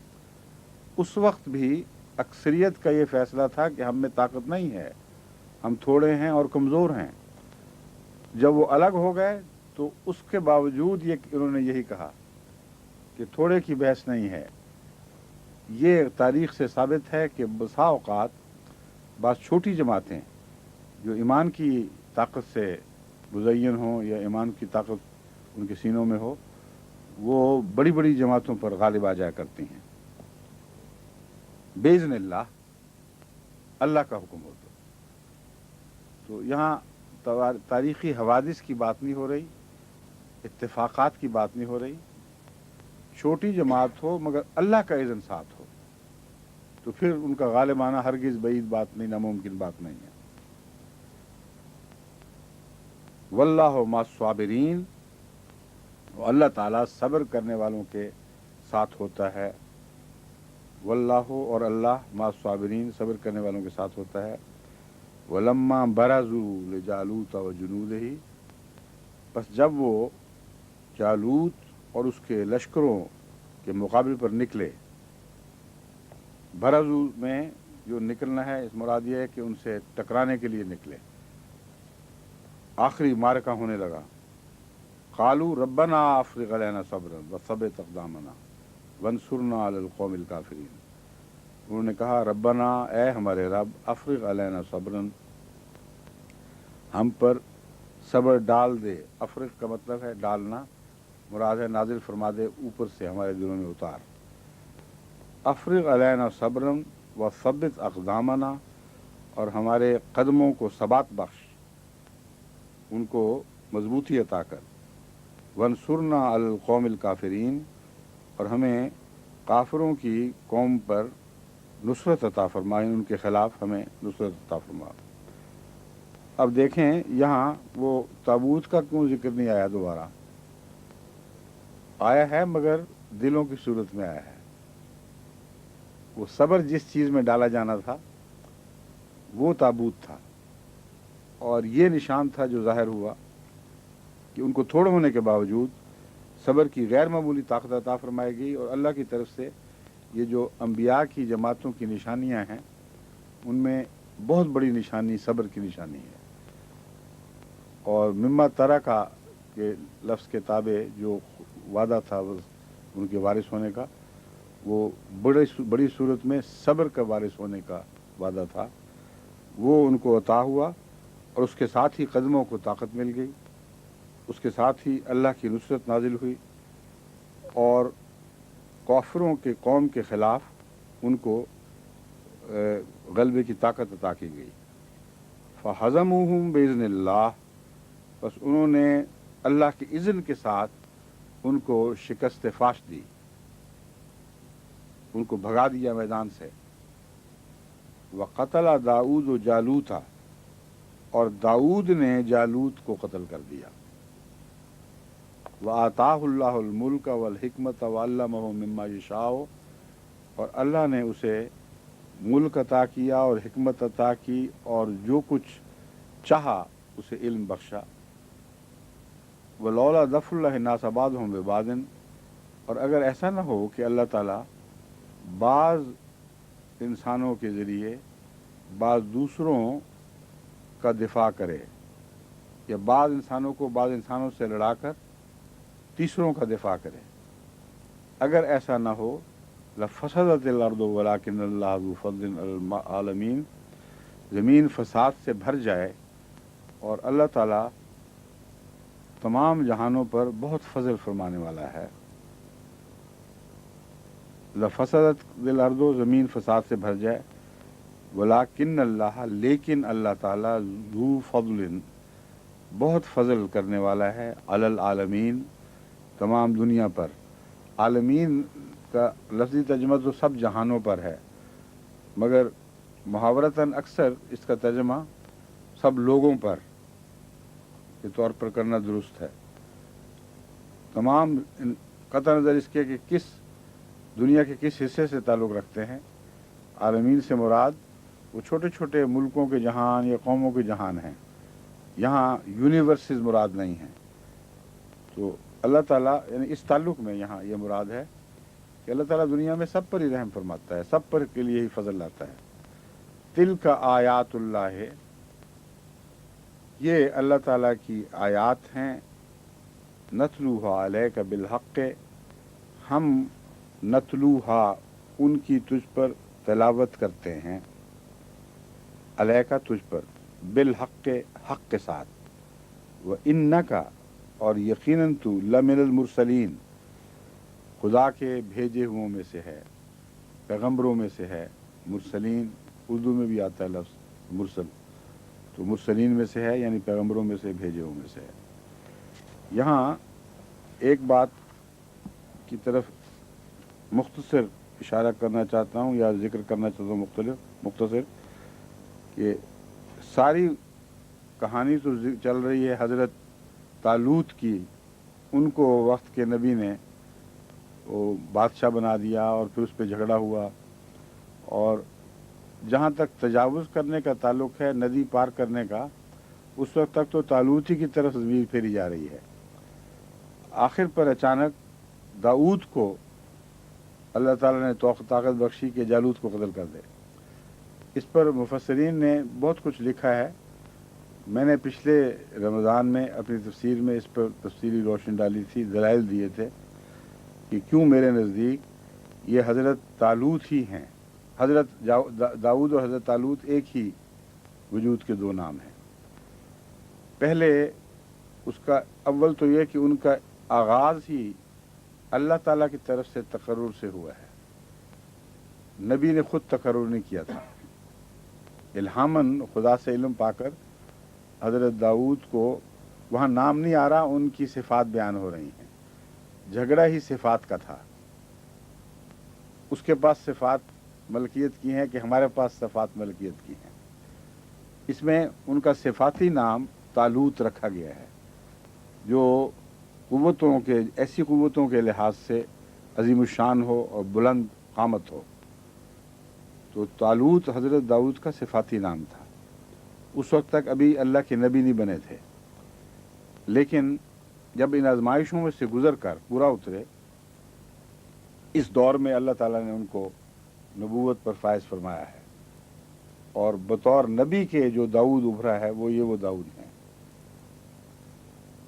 उस वक्त भी अक्सरियत का ये फैसला था कि हम में ताकत नहीं है, हम थोड़े हैं और कमज़ोर हैं। जब वो अलग हो गए तो उसके बावजूद ये उन्होंने यही कहा कि थोड़े की बहस नहीं है। ये तारीख़ से साबित है कि बसा औक़ात बात छोटी जमातें जो ईमान की ताकत से मुज़य्यन हों या ईमान की ताकत उनके सीनों में हो, वो बड़ी बड़ी जमातों पर गालिब आ जाया करती हैं बेइज़्निल्लाह, अल्लाह का हुक्म हो तो यहाँ तारीख़ी हवादिस की बात नहीं हो रही, इत्तेफाक़ात की बात नहीं हो रही। छोटी जमात हो मगर अल्लाह का इज़्न साथ हो तो फिर उनका गालिबाना हरगिज़ बईद बात नहीं, नामुमकिन बात नहीं है। वल्लाहु मस्साबिरीन, अल्लाह ताला सब्र करने वालों के साथ होता है। वल्लाहु, और अल्लाह, मस्साबिरीन, सब्र करने वालों के साथ होता है। वलम्मा बरज़ू लिजालूत व जुनूदिही, बस जब वो जालूत और उसके लश्करों के मुकाबले पर निकले, बरज़ू में जो निकलना है इस मुराद ये है कि उनसे टकराने के लिए निकले, आखिरी मारका होने लगा। क़ालू रब्बना अफ़्रिग़ अलैना सब्रन व सब्बित अक़दामना वंसुरना अलल क़ौमिल काफ़िरीन। उन्होंने कहा रब्बना, ए हमारे रब, अफ़्रिग़ अलैना सब्रन, हम पर सब्र डाल दे। अफ़्रिग़ का मतलब है डालना, मुराद है नाजिल फरमा दे, ऊपर से हमारे दिलों में उतार। अफ़्रिग़ अलैना सब्रन व सब्बित अक़दामना, और हमारे कदमों को सबात बख्श, उनको मजबूती अता कर। वंसुरना अलल क़ौमिल काफ़िरीन, और हमें काफिरों की कौम पर नुसरत अता फरमाए, उनके ख़िलाफ़ हमें नुसरत अता फरमा। अब देखें यहाँ वो ताबूत का क्यों जिक्र नहीं आया, दोबारा आया है मगर दिलों की सूरत में आया है। वो सब्र जिस चीज़ में डाला जाना था वो ताबूत था, और ये निशान था जो ज़ाहिर हुआ कि उनको थोड़े होने के बावजूद सब्र की गैर मामूली ताकत अता फरमाई गई। और अल्लाह की तरफ से ये जो अम्बिया की जमातों की निशानियां हैं, उनमें बहुत बड़ी निशानी सब्र की निशानी है। और मिम्मा तरा का के लफ्ज़ के ताबे जो वादा था उनके वारिस होने का, वो बड़ी सूरत में सब्र का वारिस होने का वादा था, वो उनको अता हुआ। और उसके साथ ही कदमों को ताकत मिल गई, उसके साथ ही अल्लाह की नुसरत नाजिल हुई, और काफिरों के कौम के ख़िलाफ़ उनको गलबे की ताकत अता की गई। फ़हज़मूहुम बिइज़्निल्लाह, बस उन्होंने अल्लाह के इज़्न के साथ उनको शिकस्त फाश दी, उनको भगा दिया मैदान से। व क़तला दाऊद व जालूता, और दाऊद ने जालूत को कत्ल कर दिया। व आताहुल्लाहुल मुल्क वल हिकमत व अल्लमहु मिम्मा यशाअ, और अल्लाह ने उसे मुल्क अता किया और हिकमत अता की, और जो कुछ चाहा उसे इल्म बख्शा। वलौला दफ़ुल्लाहि नास बादहुम बिबादिन, और अगर ऐसा न हो कि अल्लाह ताला बाज़ इंसानों के ज़रिए बाज़ दूसरों का दिफा करे, या बाज़ इंसानों को बाज़ इंसानों से लड़ाकर तीसरों का दिफा करे, अगर ऐसा न हो, लफ़सदतिल अर्दु वलाकिन्नल्लाह ज़ू फ़ज़लिन अलल आलमीन, ज़मीन फ़साद से भर जाए और अल्लाह ताला तमाम जहानों पर बहुत फजल फरमाने वाला है। लफ़सदतिल अर्दु, ज़मीन फ़साद से भर जाए, वलाकिन्नल्लाह, लेकिन अल्लाह ताला, ज़ू फ़ज़लिन, बहुत फजल करने वाला है, अलल आलमीन, तमाम दुनिया पर। आलमीन का लफ्ज़ी तर्जुमा तो सब जहानों पर है, मगर मुहावरतन अक्सर इसका तर्जुमा सब लोगों पर के तौर पर करना दुरुस्त है। तमाम कतई नज़र इसके कि किस दुनिया के किस हिस्से से ताल्लुक़ रखते हैं। आलमीन से मुराद वो छोटे छोटे मुल्कों के जहान या कौमों के जहान हैं, यहाँ यूनिवर्सिस मुराद नहीं है। तो अल्लाह ताला यानी इस ताल्लुक़ में यहाँ ये मुराद है कि अल्लाह ताला दुनिया में सब पर ही रहम फरमाता है, सब पर के लिए ही फजल लाता है। तिल का आयातुल्लाह है, ये अल्लाह ताला की आयात हैं। नतलूहा अलैका बिलहक़, हम नतलूहा उनकी तुझ पर तिलावत करते हैं, अलैका तुझ पर, बिलहक़ हक़ के साथ, व इन्नका, और यकीनन तू, लमिनल मुरसलीन, खुदा के भेजे हुओं में से है, पैगम्बरों में से है। मुरसलीन उर्दू में भी आता है लफ्ज़ मुरसल, तो मुरसलीन में से है यानी पैगम्बरों में से, भेजे हुओं में से है। यहाँ एक बात की तरफ मुख्तसर इशारा करना चाहता हूँ या ज़िक्र करना चाहता हूँ मुख्तसर, कि सारी कहानी तो चल रही है हज़रत तालूत की। उनको वक्त के नबी ने वो बादशाह बना दिया और फिर उस पर झगड़ा हुआ, और जहाँ तक तजावुज़ करने का ताल्लुक़ है, नदी पार करने का, उस वक्त तक तो तालूत ही की तरफ ज़मीर फेरी जा रही है। आखिर पर अचानक दाऊद को अल्लाह ताला ने ताकत बख्शी कि जालूत को कत्ल कर दे। इस पर मुफस्सिरीन ने बहुत कुछ लिखा है, میں نے پچھلے رمضان میں اپنی تفسیر میں اس پر تفصیلی روشنی ڈالی تھی، دلائل دیے تھے کہ کیوں میرے نزدیک یہ حضرت طالوت ہی ہیں. حضرت داؤد اور حضرت طالوت ایک ہی وجود کے دو نام ہیں. پہلے اس کا اول تو یہ کہ ان کا آغاز ہی اللہ تعالیٰ کی طرف سے تقرر سے ہوا ہے. نبی نے خود تقرر نہیں کیا تھا. الہاماً خدا سے علم پا کر حضرت داؤد کو وہاں نام نہیں آ رہا، ان کی صفات بیان ہو رہی ہیں. جھگڑا ہی صفات کا تھا. اس کے پاس صفات ملکیت کی ہیں کہ ہمارے پاس صفات ملکیت کی ہیں. اس میں ان کا صفاتی نام طالوت رکھا گیا ہے، جو قوتوں کے ایسی قوتوں کے لحاظ سے عظیم الشان ہو اور بلند قامت ہو. تو طالوت حضرت داؤد کا صفاتی نام تھا. اس وقت تک ابھی اللہ کے نبی نہیں بنے تھے، لیکن جب ان آزمائشوں میں سے گزر کر پورا اترے، اس دور میں اللہ تعالیٰ نے ان کو نبوت پر فائز فرمایا ہے، اور بطور نبی کے جو داؤد ابھرا ہے وہ داؤد ہیں.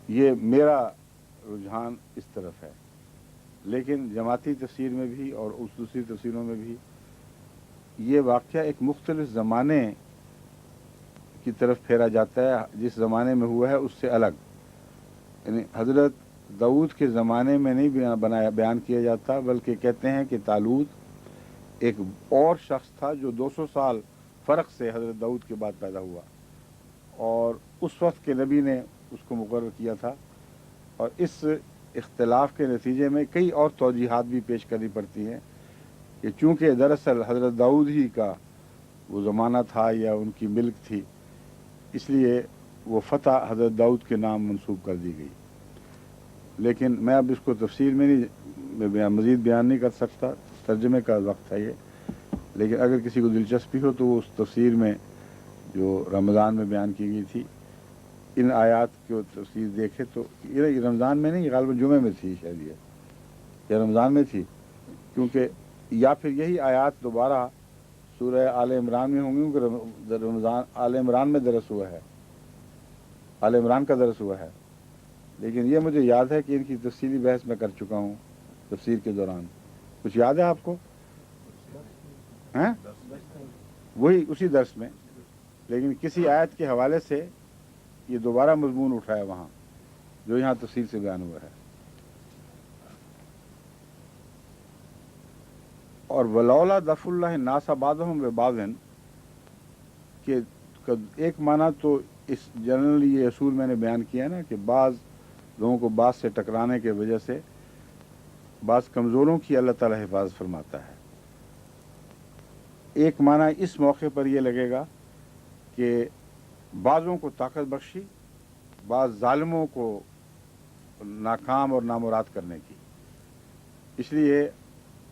یہ میرا رجحان اس طرف ہے. لیکن جماعتی تفسیر میں بھی اور اس دوسری تفسیروں میں بھی یہ واقعہ ایک مختلف زمانے کی طرف پھیرا جاتا ہے. جس زمانے میں ہوا ہے اس سے الگ، یعنی حضرت داؤد کے زمانے میں نہیں بیان کیا جاتا، بلکہ کہتے ہیں کہ طالوت ایک اور شخص تھا جو 200 سال فرق سے حضرت داؤد کے بعد پیدا ہوا، اور اس وقت کے نبی نے اس کو مقرر کیا تھا. اور اس اختلاف کے نتیجے میں کئی اور توجیحات بھی پیش کرنی پڑتی ہیں کہ چونکہ دراصل حضرت داؤد ہی کا وہ زمانہ تھا یا ان کی ملک تھی، اس لیے وہ فتح حضرت داؤد کے نام منسوب کر دی گئی. لیکن میں اب اس کو تفصیل میں نہیں مزید بیان نہیں کر سکتا، ترجمے کا وقت ہے یہ. لیکن اگر کسی کو دلچسپی ہو تو وہ اس تفسیر میں جو رمضان میں بیان کی گئی تھی ان آیات کی تفسیر دیکھے تو یہ رمضان میں نہیں، غالباً جمعے میں تھی شاید، یہ رمضان میں تھی، کیونکہ یا پھر یہی آیات دوبارہ سورہ آل عمران میں ہوں گی، کیونکہ رمضان آل عمران میں درس ہوا ہے، آل عمران کا درس ہوا ہے. لیکن یہ مجھے یاد ہے کہ ان کی تفصیلی بحث میں کر چکا ہوں تفسیر کے دوران. کچھ یاد ہے آپ کو؟ ہیں وہی اسی درس میں، لیکن کسی آیت کے حوالے سے یہ دوبارہ مضمون اٹھایا وہاں جو یہاں تفصیل سے بیان ہوا ہے. اور ولولا دفع اللہ الناس بعضهم ببعض کہ ایک معنی تو اس جنرلی یہ اصول میں نے بیان کیا نا کہ بعض لوگوں کو بعض سے ٹکرانے کی وجہ سے بعض کمزوروں کی اللہ تعالیٰ حفاظت فرماتا ہے. ایک معنی اس موقع پر یہ لگے گا کہ بعضوں کو طاقت بخشی، بعض ظالموں کو ناکام اور نامراد کرنے کی. اس لیے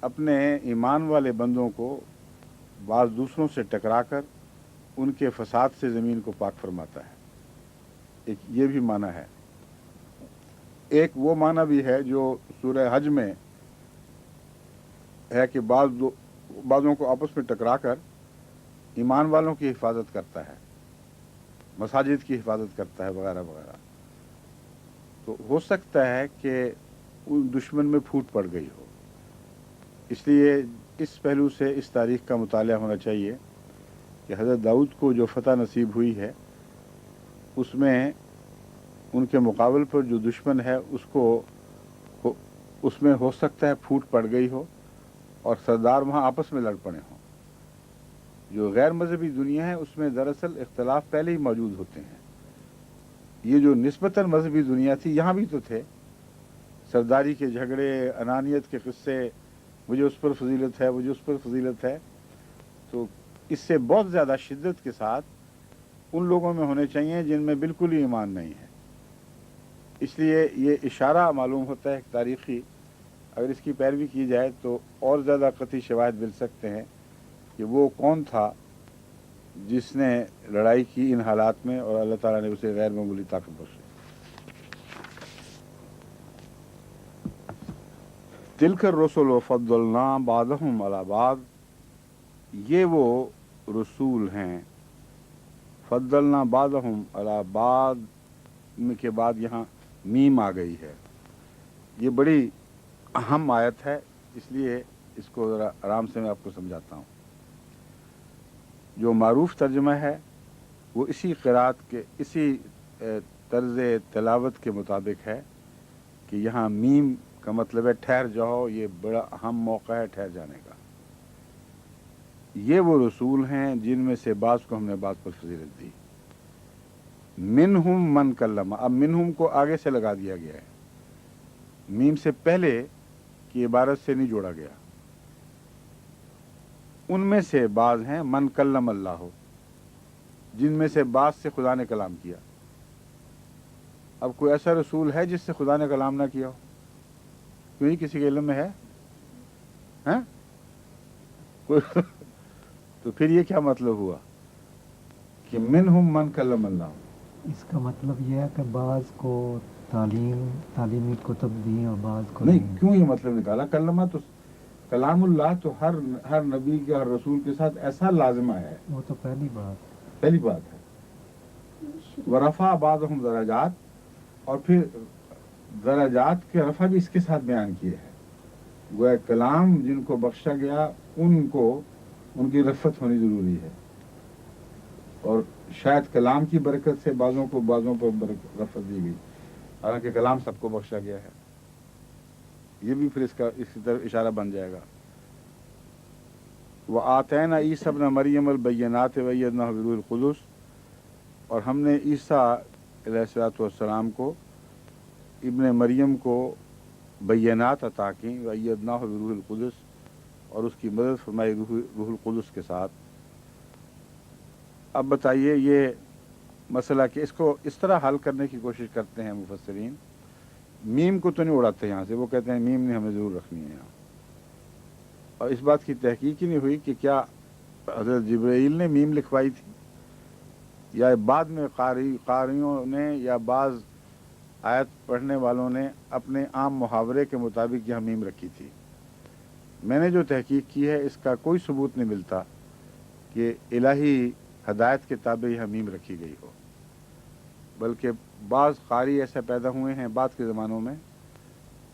اپنے ایمان والے بندوں کو بعض دوسروں سے ٹکرا کر ان کے فساد سے زمین کو پاک فرماتا ہے. ایک یہ بھی معنی ہے. ایک وہ معنی بھی ہے جو سورہ حج میں ہے کہ بعضوں کو آپس میں ٹکرا کر ایمان والوں کی حفاظت کرتا ہے، مساجد کی حفاظت کرتا ہے وغیرہ وغیرہ. تو ہو سکتا ہے کہ ان دشمن میں پھوٹ پڑ گئی ہو. اس لیے اس پہلو سے اس تاریخ کا مطالعہ ہونا چاہیے کہ حضرت داؤد کو جو فتح نصیب ہوئی ہے اس میں ان کے مقابل پر جو دشمن ہے اس میں ہو سکتا ہے پھوٹ پڑ گئی ہو اور سردار وہاں آپس میں لڑ پڑے ہوں. جو غیر مذہبی دنیا ہے اس میں دراصل اختلاف پہلے ہی موجود ہوتے ہیں. یہ جو نسبتاً مذہبی دنیا تھی یہاں بھی تو تھے سرداری کے جھگڑے، انانیت کے قصے، مجھے اس پر فضیلت ہے، مجھے اس پر فضیلت ہے. تو اس سے بہت زیادہ شدت کے ساتھ ان لوگوں میں ہونے چاہیے جن میں بالکل ہی ایمان نہیں ہے. اس لیے یہ اشارہ معلوم ہوتا ہے تاریخی، اگر اس کی پیروی کی جائے تو اور زیادہ قطعی شواہد مل سکتے ہیں کہ وہ کون تھا جس نے لڑائی کی ان حالات میں اور اللہ تعالیٰ نے اسے غیر معمولی طاقت بخشی. تلک الرسل فضلنا بعضهم علی بعض، یہ وہ رسول ہیں फद्दलना बादहुम अला बाद के बाद यहाँ मीम आ गई है। ये बड़ी अहम आयत है, इसलिए इसको ज़रा आराम से मैं आपको समझाता हूँ। जो मारूफ तर्जुमा है वो इसी क़िरात के इसी तर्ज़ तिलावत के मुताबिक है कि यहाँ मीम का मतलब है ठहर जाओ, ये बड़ा अहम मौका है ठहर जाने का। ये वो रसूल हैं जिनमें से बाज़ को हमने बाज़ पर फजीलत दी। मिनहुम मन कल्लमा, अब मिनहुम को आगे से लगा दिया गया है, मीम से पहले की इबारत से नहीं जोड़ा गया। उनमें से बाज़ हैं मन कल्लम अल्लाह हो, जिनमें से बाज़ से खुदा ने कलाम किया। अब कोई ऐसा रसूल है जिससे खुदा ने कलाम ना किया हो? क्यों, किसी के इल्म में है? हैं? कोई तो फिर ये क्या मतलब हुआ कि मिनहुम मन कल्लम अल्लाह? इसका मतलब यह है कि बाज़ को तालीमी कुतुब दी और बाज़ को नहीं। क्यों ये मतलब निकाला? कल्लमा तो कलामुल्लाह तो हर नबी के हर रसूल के साथ ऐसा लाजिमा है, वो तो पहली बात है। वरफ़ा बादहुम दराजात, और फिर दराजात के रफ़ा भी इसके साथ बयान किए हैं। गोया कलाम जिनको बख्शा गया उनको उनकी रफ़त होनी ज़रूरी है, और शायद कलाम की बरकत से बाज़ों पर रफ़त दी गई, हालांकि कलाम सबको बख्शा गया है। ये भी फिर इसकी तरफ इशारा बन जाएगा। व आतैना ईसा इब्न मरियम अल बय्यनात व अय्यदनाहु बिरूहिल कुदुस, और हमने ईसा अलैहिस्सलातु वस्सलाम को, इब्न मरियम को बय्यनात अता की, व अय्यदनाहु बिरूहिल कुदुस, और उसकी मदद फरमाई रूहुल कुदुस के साथ। अब बताइए ये मसला कि इसको इस तरह हल करने की कोशिश करते हैं मुफस्सिरीन, मीम को तो नहीं उड़ाते यहाँ से, वो कहते हैं मीम ने हमें ज़रूर रखनी है यहाँ। और इस बात की तहकीक ही नहीं हुई कि क्या हज़रत जिब्राइल ने मीम लिखवाई थी या बाद में कारियों ने या बाज़ आयत पढ़ने वालों ने अपने आम मुहावरे के मुताबिक यहाँ मीम रखी थी। मैंने जो तहकीक की है इसका कोई सबूत नहीं मिलता कि इलाही हदायत के ताबे यहाँ मीम रखी गई हो, बल्कि बाज़ कारी ऐसे पैदा हुए हैं बाद के ज़मानों में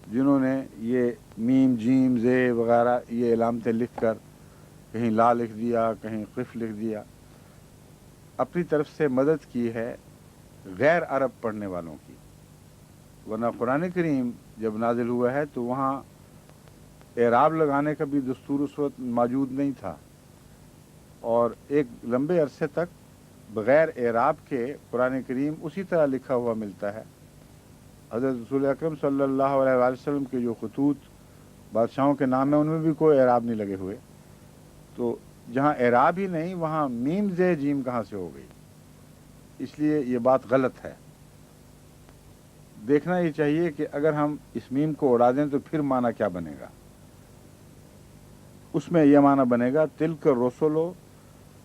जिन्होंने ये मीम जीम जे वगैरह ये इलामतें लिख कर कहीं ला लिख दिया, कहीं क़िफ़ लिख दिया, अपनी तरफ से मदद की है गैर अरब पढ़ने वालों की। वरना कुरान करीम जब नाजिल हुआ है तो वहाँ एराब लगाने का भी दस्तूर उस वक्त मौजूद नहीं था, और एक लंबे अरसे तक बग़ैर एराब के कुरान करीम उसी तरह लिखा हुआ मिलता है। हज़रत रसूल अकरम सल्लल्लाहु अलैहि वसल्लम के जो खतूत बादशाहों के नाम है उनमें भी कोई एराब नहीं लगे हुए, तो जहाँ एराब ही नहीं वहाँ मीम जे जीम कहाँ से हो गई? इसलिए ये बात गलत है। देखना ये चाहिए कि अगर हम इस मीम को उड़ा दें तो फिर माना क्या बनेगा। उसमें यह माना बनेगा तिल्क रसुलो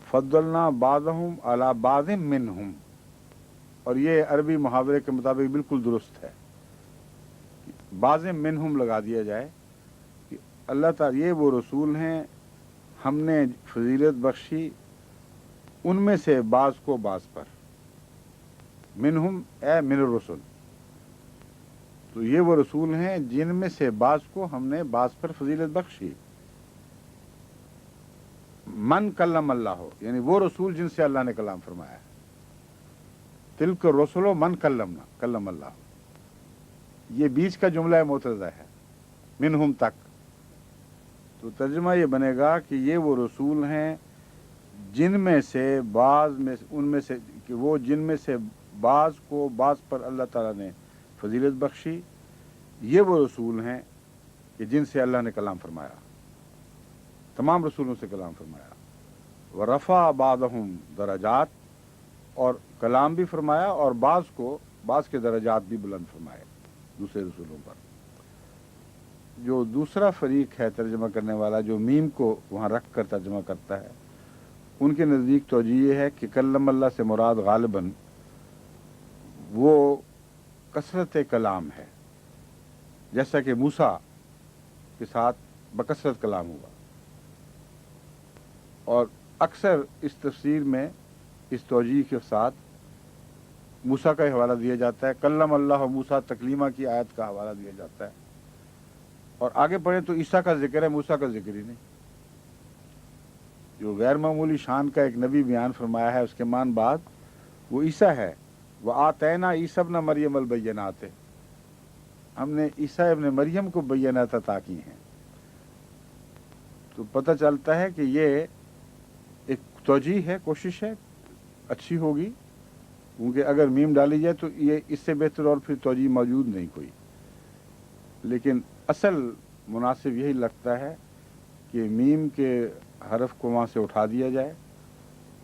फद्दलना बादहुम अला बादिम मिनहुम, और ये अरबी मुहावरे के मुताबिक बिल्कुल दुरुस्त है। बाज़िम मिनहुम लगा दिया जाए कि अल्लाह ताला ये वो रसूल हैं हमने फजीलत बख्शी उनमें से बाज़ को बाज़ पर, मिनहुम ए मिन रसूल, तो ये वो रसूल हैं जिनमें से बाज़ को हमने बाज़ पर फजीलत बख्शी। मन कल्लम अल्लाह हो, यानी वो रसूल जिनसे अल्लाह ने कलाम फरमाया है। तिल्क रसूलो मन कल्लम अल्लाह, ये बीच का जुमला मुतरज़ा है मिनहुम तक, तो तर्जुमा ये बनेगा कि ये वो रसूल हैं जिनमें से बाज़ में उनमें से कि वो जिनमें से बाज़ को बाज़ पर अल्लाह ताला ने फजीलत बख्शी, ये वो रसूल हैं कि जिनसे अल्लाह ने कलाम फरमाया, तमाम रसूलों से कलाम फरमाया। व रफ़ा बादहुम दराजात, और कलाम भी फरमाया और बाज़ के दराजात भी बुलंद फरमाए दूसरे रसूलों पर। जो दूसरा फरीक है तर्जमा करने वाला जो मीम को वहाँ रख कर तर्जमा करता है, उनके नज़दीक तौजीह है कि कल्लम अल्लाह से मुराद गालिबन वो कसरत कलाम है, जैसा कि मूसा के साथ बकसरत कलाम हुआ। और अक्सर इस तफसीर में इस तौजीह के साथ मूसा का हवाला दिया जाता है, कल्लम अल्लाह मूसा तकलीमा की आयत का हवाला दिया जाता है। और आगे पढ़े तो ईसा का जिक्र है, मूसा का जिक्र ही नहीं। जो गैर मामूली शान का एक नबी बयान फरमाया है उसके मान बाद वो ईसा है। वह आतैना ईसा इब्न मरियम अल बैयनात, हमने ईसा इब्न मरियम को बैयनात अता की हैं। तो पता चलता है कि ये एक तौजीह है, कोशिश है, अच्छी होगी, क्योंकि अगर मीम डाली जाए तो ये इससे बेहतर और फिर तौजीह मौजूद नहीं कोई। लेकिन असल मुनासिब यही लगता है कि मीम के हरफ को वहाँ से उठा दिया जाए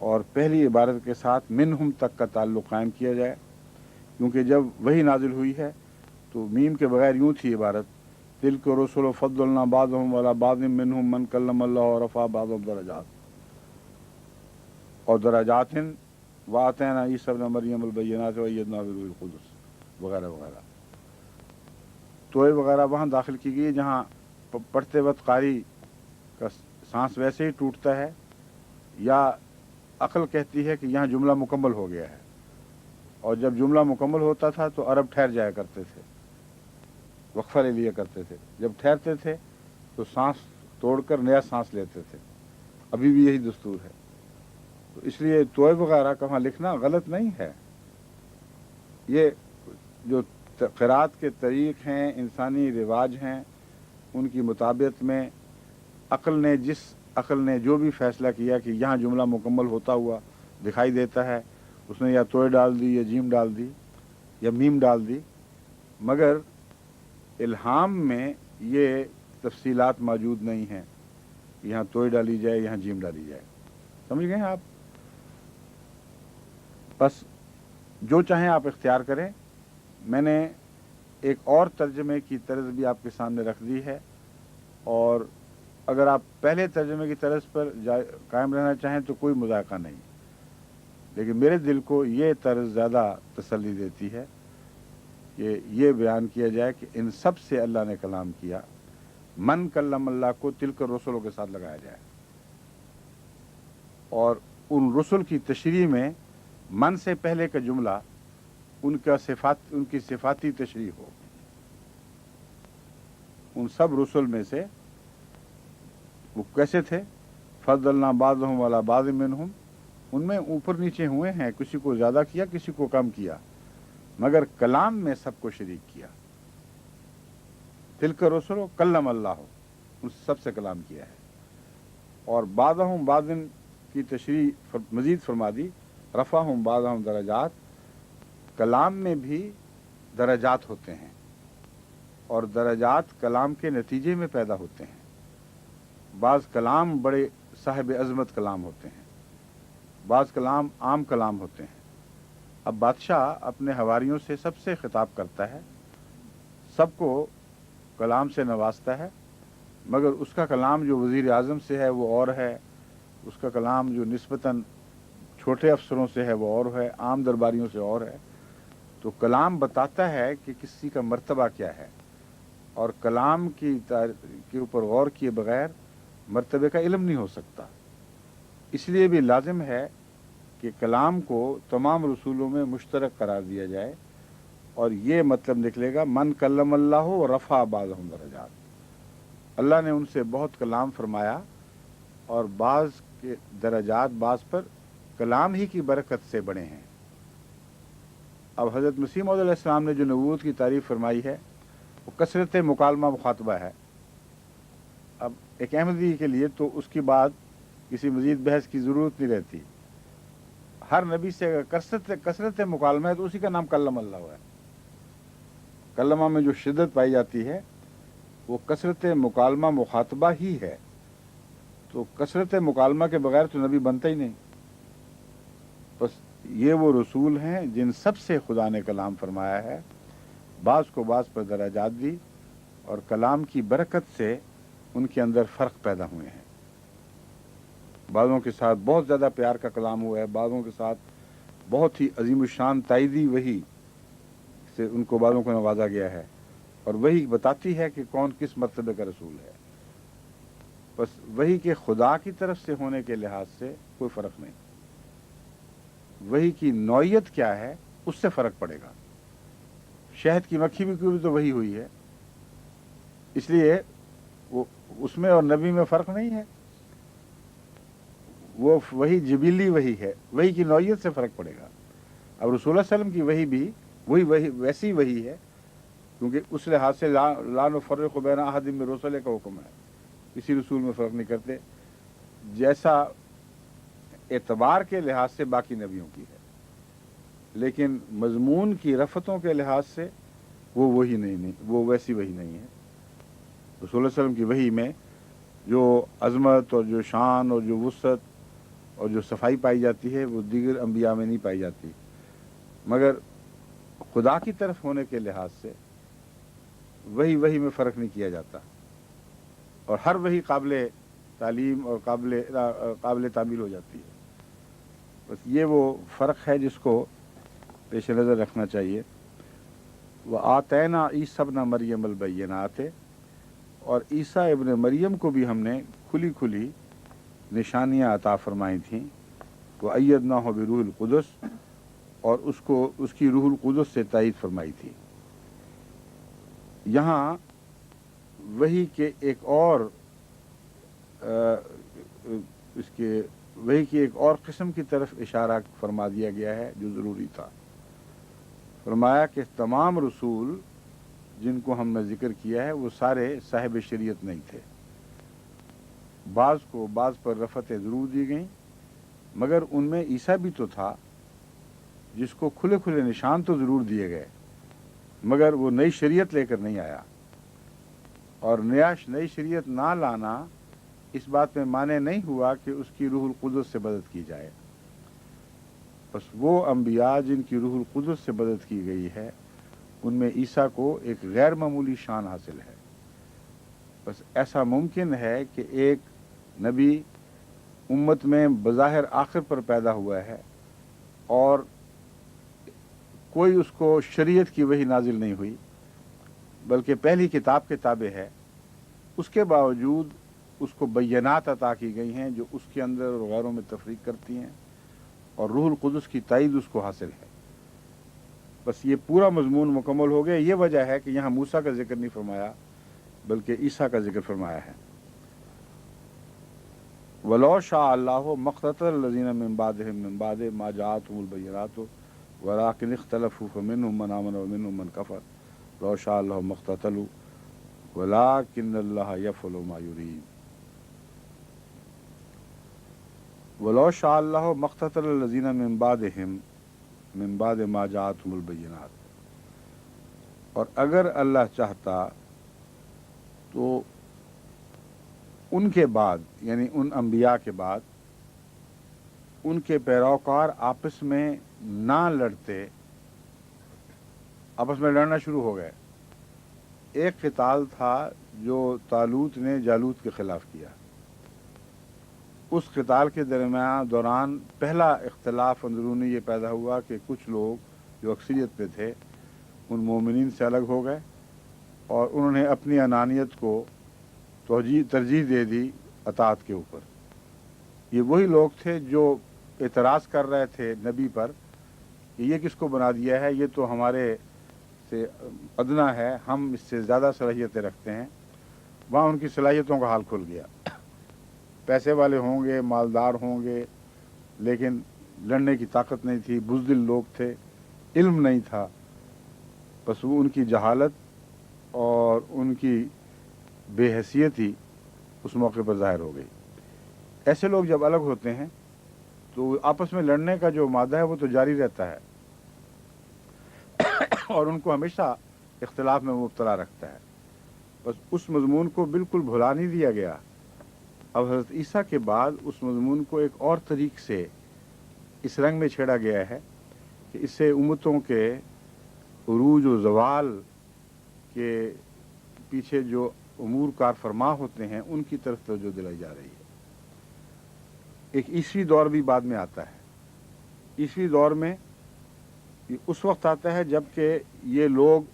और पहली इबारत के साथ मिनहुम तक का ताल्लुक़ कायम किया जाए, क्योंकि जब वही नाजिल हुई है तो मीम के बगैर यूँ थी इबारत, तिल्क रसूल फद्दलना बादहुम अला बादिम मिनहुम मन कल्लम अल्लाह व रफ़ा बादहुम दरजात और दरजातिन व आतैना ईसा इब्न मरियम अल बैयनात व अय्यदनाहु बिरूहिल कुदस वगैरह वगैरह। तोय वगैरह वहाँ दाखिल की गई है जहाँ पढ़ते वक्त कारी का सांस वैसे ही टूटता है या अक्ल कहती है कि यहाँ जुमला मुकम्मल हो गया है। और जब जुमला मुकम्मल होता था तो अरब ठहर जाया करते थे, वक्फा ले लिया करते थे। जब ठहरते थे तो सांस तोड़कर नया सांस लेते थे। अभी भी यही दस्तूर है। तो इसलिए तोय वगैरह का वहाँ लिखना गलत नहीं है। ये जो क़िरात के तरीक़ हैं, इंसानी रिवाज हैं, उनकी मुताबिक में जिस अक्ल ने जो भी फैसला किया कि यहाँ जुमला मुकम्मल होता हुआ दिखाई देता है, उसने या तोय डाल दी या जीम डाल दी या मीम डाल दी, मगर इल्हाम में ये तफसीलात मौजूद नहीं हैं, यहाँ तोय डाली जाए, यहाँ जीम डाली जाए। समझ गए आप? बस जो चाहें आप इख्तियार करें। मैंने एक और तर्जमे की तर्ज भी आपके सामने रख दी है, और अगर आप पहले तर्जमे की तर्ज पर कायम रहना चाहें तो कोई मुज़ायक़ा नहीं, लेकिन मेरे दिल को ये तर्ज ज़्यादा तसल्ली देती है कि ये बयान किया जाए कि इन सब से अल्लाह ने कलाम किया। मन कल्लम अल्लाह को तिलक रसूलों के साथ लगाया जाए और उन रसूल की तशरीह में मन से पहले का जुमला उनकी सिफाती तशरीह हो। उन सब रसूल में से वो कैसे थे? फद्दलना बादहुम अला बादिम मिनहुम, उनमें ऊपर नीचे हुए हैं, किसी को ज़्यादा किया, किसी को कम किया, मगर कलाम में सबको शरीक किया। तिलक रसूल कल्लम अल्लाह, उन सबसे कलाम किया है। और बादहुम बादिन की तशरीह मज़ीद फरमा दी, रफ़ाहुम बादहुम दरजात, कलाम में भी दरजात होते हैं और दरजात कलाम के नतीजे में पैदा होते हैं। बाज़ कलाम बड़े साहिब अज़मत कलाम होते हैं, बाज़ कलाम आम कलाम होते हैं। अब बादशाह अपने हवारियों से सबसे खिताब करता है, सबको कलाम से नवाजता है, मगर उसका कलाम जो वज़ीर आज़म से है वो और है, उसका कलाम जो निस्बतन छोटे अफसरों से है वो और है, आम दरबारियों से और है। तो कलाम बताता है कि किसी का मर्तबा क्या है, और कलाम के ऊपर गौर किए बगैर मर्तबे का इल्म नहीं हो सकता। इसलिए भी लाजिम है कि कलाम को तमाम रसूलों में मुश्तरक करार दिया जाए, और ये मतलब निकलेगा मन कल्लम अल्लाह व रफ़ा बाज़हुम दरजात, अल्लाह ने उनसे बहुत कलाम फरमाया और बाज़ के दरजात बाज़ पर कलाम ही की बरकत से बढ़े हैं। अब हज़रत मसीह मौऊद अलैहिस्सलाम ने जो नबूवत की तारीफ़ फरमाई है वो कसरत मुकालमा मुखातबा है। अब एक अहमदी के लिए तो उसकी बात किसी मज़ीद बहस की ज़रूरत नहीं रहती। हर नबी से अगर कसरत मुकालमा है तो उसी का नाम कल्लम अल्लाह है। कल्लमा में जो शिद्दत पाई जाती है वो कसरत मुकालमा मुखातबा ही है। तो कसरत मुकालमा के बगैर तो नबी बनता ही नहीं। बस ये वो रसूल हैं जिन सब से खुदा ने कलाम फरमाया है, बाज़ को बाज़ पर दराजात दी, और कलाम की बरकत से उनके अंदर फ़र्क पैदा हुए हैं। बाज़ों के साथ बहुत ज़्यादा प्यार का कलाम हुआ है, बाज़ों के साथ बहुत ही अजीमुशान ताइदी वही से उनको बाज़ों को नवाजा गया है, और वही बताती है कि कौन किस मर्तबे का रसूल है। बस वही के खुदा की तरफ से होने के लिहाज से कोई फ़र्क नहीं। वही की नौयत क्या है उससे फ़र्क पड़ेगा। शहद की मक्खी भी तो वही हुई है, इसलिए वो उसमें और नबी में फ़र्क नहीं है, वो वही जिबिली वही है, वही की नौयत से फ़र्क पड़ेगा। अब रसूल सल्लम की वही भी वही वैसी वही है, क्योंकि उस लिहाज से ला नुफ़र्रिक़ु बैन अहदिम मिन रुसुलिही का हुक्म है, किसी रसूल में फ़र्क नहीं करते, जैसा एतबार के लिहाज से बाकी नबियों की है, लेकिन मजमून की रफ़तों के लिहाज से वो वही नहीं, वो वैसी वही नहीं है। रसूल सल्लम की वही में जो अज़मत और जो शान और जो वुसअत और जो सफाई पाई जाती है वो दीगर अंबिया में नहीं पाई जाती, मगर खुदा की तरफ होने के लिहाज से वही में फ़र्क नहीं किया जाता, और हर वही काबिल तालीम और काबिल तामील हो जाती है। बस ये वो फ़र्क है जिसको पेश नज़र रखना चाहिए। व आतैना ईसा इब्न मरियम अल बय्यिनात, और ईसा इब्न मरियम को भी हमने खुली खुली निशानियाँ अता फरमाई थीं। व अय्यदनाहु बिरूहिल कुदस, और उसको उसकी रूहुल कुदस से तायीद फरमाई थी। यहाँ वही के एक और इसके वही की एक और किस्म की तरफ इशारा फरमा दिया गया है जो ज़रूरी था। फरमाया कि तमाम रसूल जिनको हमने ज़िक्र किया है वो सारे साहिब शरीयत नहीं थे, बाज़ को बाज़ पर रफ़तें ज़रूर दी गईं, मगर उनमें ईसा भी तो था जिसको खुले खुले निशान तो ज़रूर दिए गए, मगर वो नई शरीयत लेकर नहीं आया, और नई शरीयत ना लाना इस बात में माने नहीं हुआ कि उसकी रूहुल कुदस से मदद की जाए। बस वो अंबिया जिनकी रूहुल कुदस से मदद की गई है उनमें ईसा को एक गैर मामूली शान हासिल है। बस ऐसा मुमकिन है कि एक नबी उम्मत में बज़ाहिर आखिर पर पैदा हुआ है और कोई उसको शरीयत की वही नाजिल नहीं हुई, बल्कि पहली किताब के ताबे है, उसके बावजूद उसको बय्यनात अता की गई हैं जो उसके अंदर और गैरों में तफरीक करती हैं, और रूहुल कुदस की तायीद उसको हासिल है। बस ये पूरा मजमून मुकम्मल हो गया। ये वजह है कि यहाँ मूसा का जिक्र नहीं फरमाया बल्कि ईसा का जिक्र फरमाया है। वलौ शाअ अल्लाहु मक़्ततल लज़ीना मिन बादिहिम मिन बादि मा जाअतहुमुल बय्यिनातु वलाकिन इख्तलफू फमिनहुम मन आमन व मिनहुम मन कफ़र लौ शाअ अल्लाहु मक़्ततलू वलाकिन्नल्लाह यफ़अलु मा युरीद। वलौ शाअ अल्लाहु मक़्ततल लज़ीना मिन बादिहिम मिन बादि मा जाअतहुमुल बय्यिनात, और अगर अल्लाह चाहता तो उनके बाद यानी उन अंबिया के बाद उनके पैरोकार आपस में ना लड़ते, आपस में लड़ना शुरू हो गए। एक क़िताल था जो तालूत ने जालूत के ख़िलाफ़ किया, उस क़िताल के दौरान पहला इख्तलाफ अंदरूनी ये पैदा हुआ कि कुछ लोग जो अक्सरियत पे थे उन मोमिनीन से अलग हो गए और उन्होंने अपनी अनानियत को तरजीह दे दी अताअत के ऊपर। ये वही लोग थे जो एतराज़ कर रहे थे नबी पर कि ये किसको बना दिया है, ये तो हमारे से अदना है, हम इससे ज़्यादा सलाहियतें रखते हैं। वहाँ उनकी सलाहियतों का हाल खुल गया। पैसे वाले होंगे, मालदार होंगे, लेकिन लड़ने की ताकत नहीं थी, बुज़दिल लोग थे, इल्म नहीं था। बस वो उनकी जहालत और उनकी बेहैसियत ही उस मौके पर ज़ाहिर हो गई। ऐसे लोग जब अलग होते हैं तो आपस में लड़ने का जो मादा है वो तो जारी रहता है और उनको हमेशा इख्तिलाफ में मुब्तला रखता है। बस उस मज़मून को बिल्कुल भुला नहीं दिया गया। अब हज़रत ईसा के बाद उस मज़मून को एक और तरीक़ से इस रंग में छेड़ा गया है कि इससे उम्मतों के उरूज व ज़वाल के पीछे जो उमूर कार फरमा होते हैं उनकी तरफ तवज्जो दिलाई जा रही है। एक ईसवी दौर भी बाद में आता है। ईसवी दौर में ये उस वक्त आता है जबकि ये लोग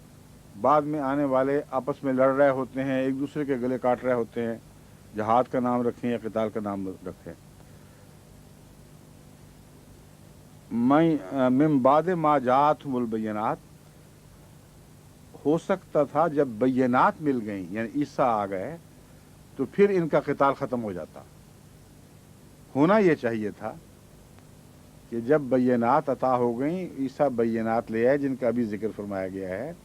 बाद में आने वाले आपस में लड़ रहे होते हैं, एक दूसरे के गले काट रहे होते हैं, जहाद का नाम रखें या क़िताल का नाम रखें। मैं मिन बाद मा जाअतहुमुल बय्यनात, हो सकता था जब बय्यनात मिल गई यानी ईसा आ गए तो फिर इनका क़िताल ख़त्म हो जाता। होना ये चाहिए था कि जब बय्यनात अता हो गई, ईसा बय्यनात ले आए जिनका अभी जिक्र फरमाया गया है,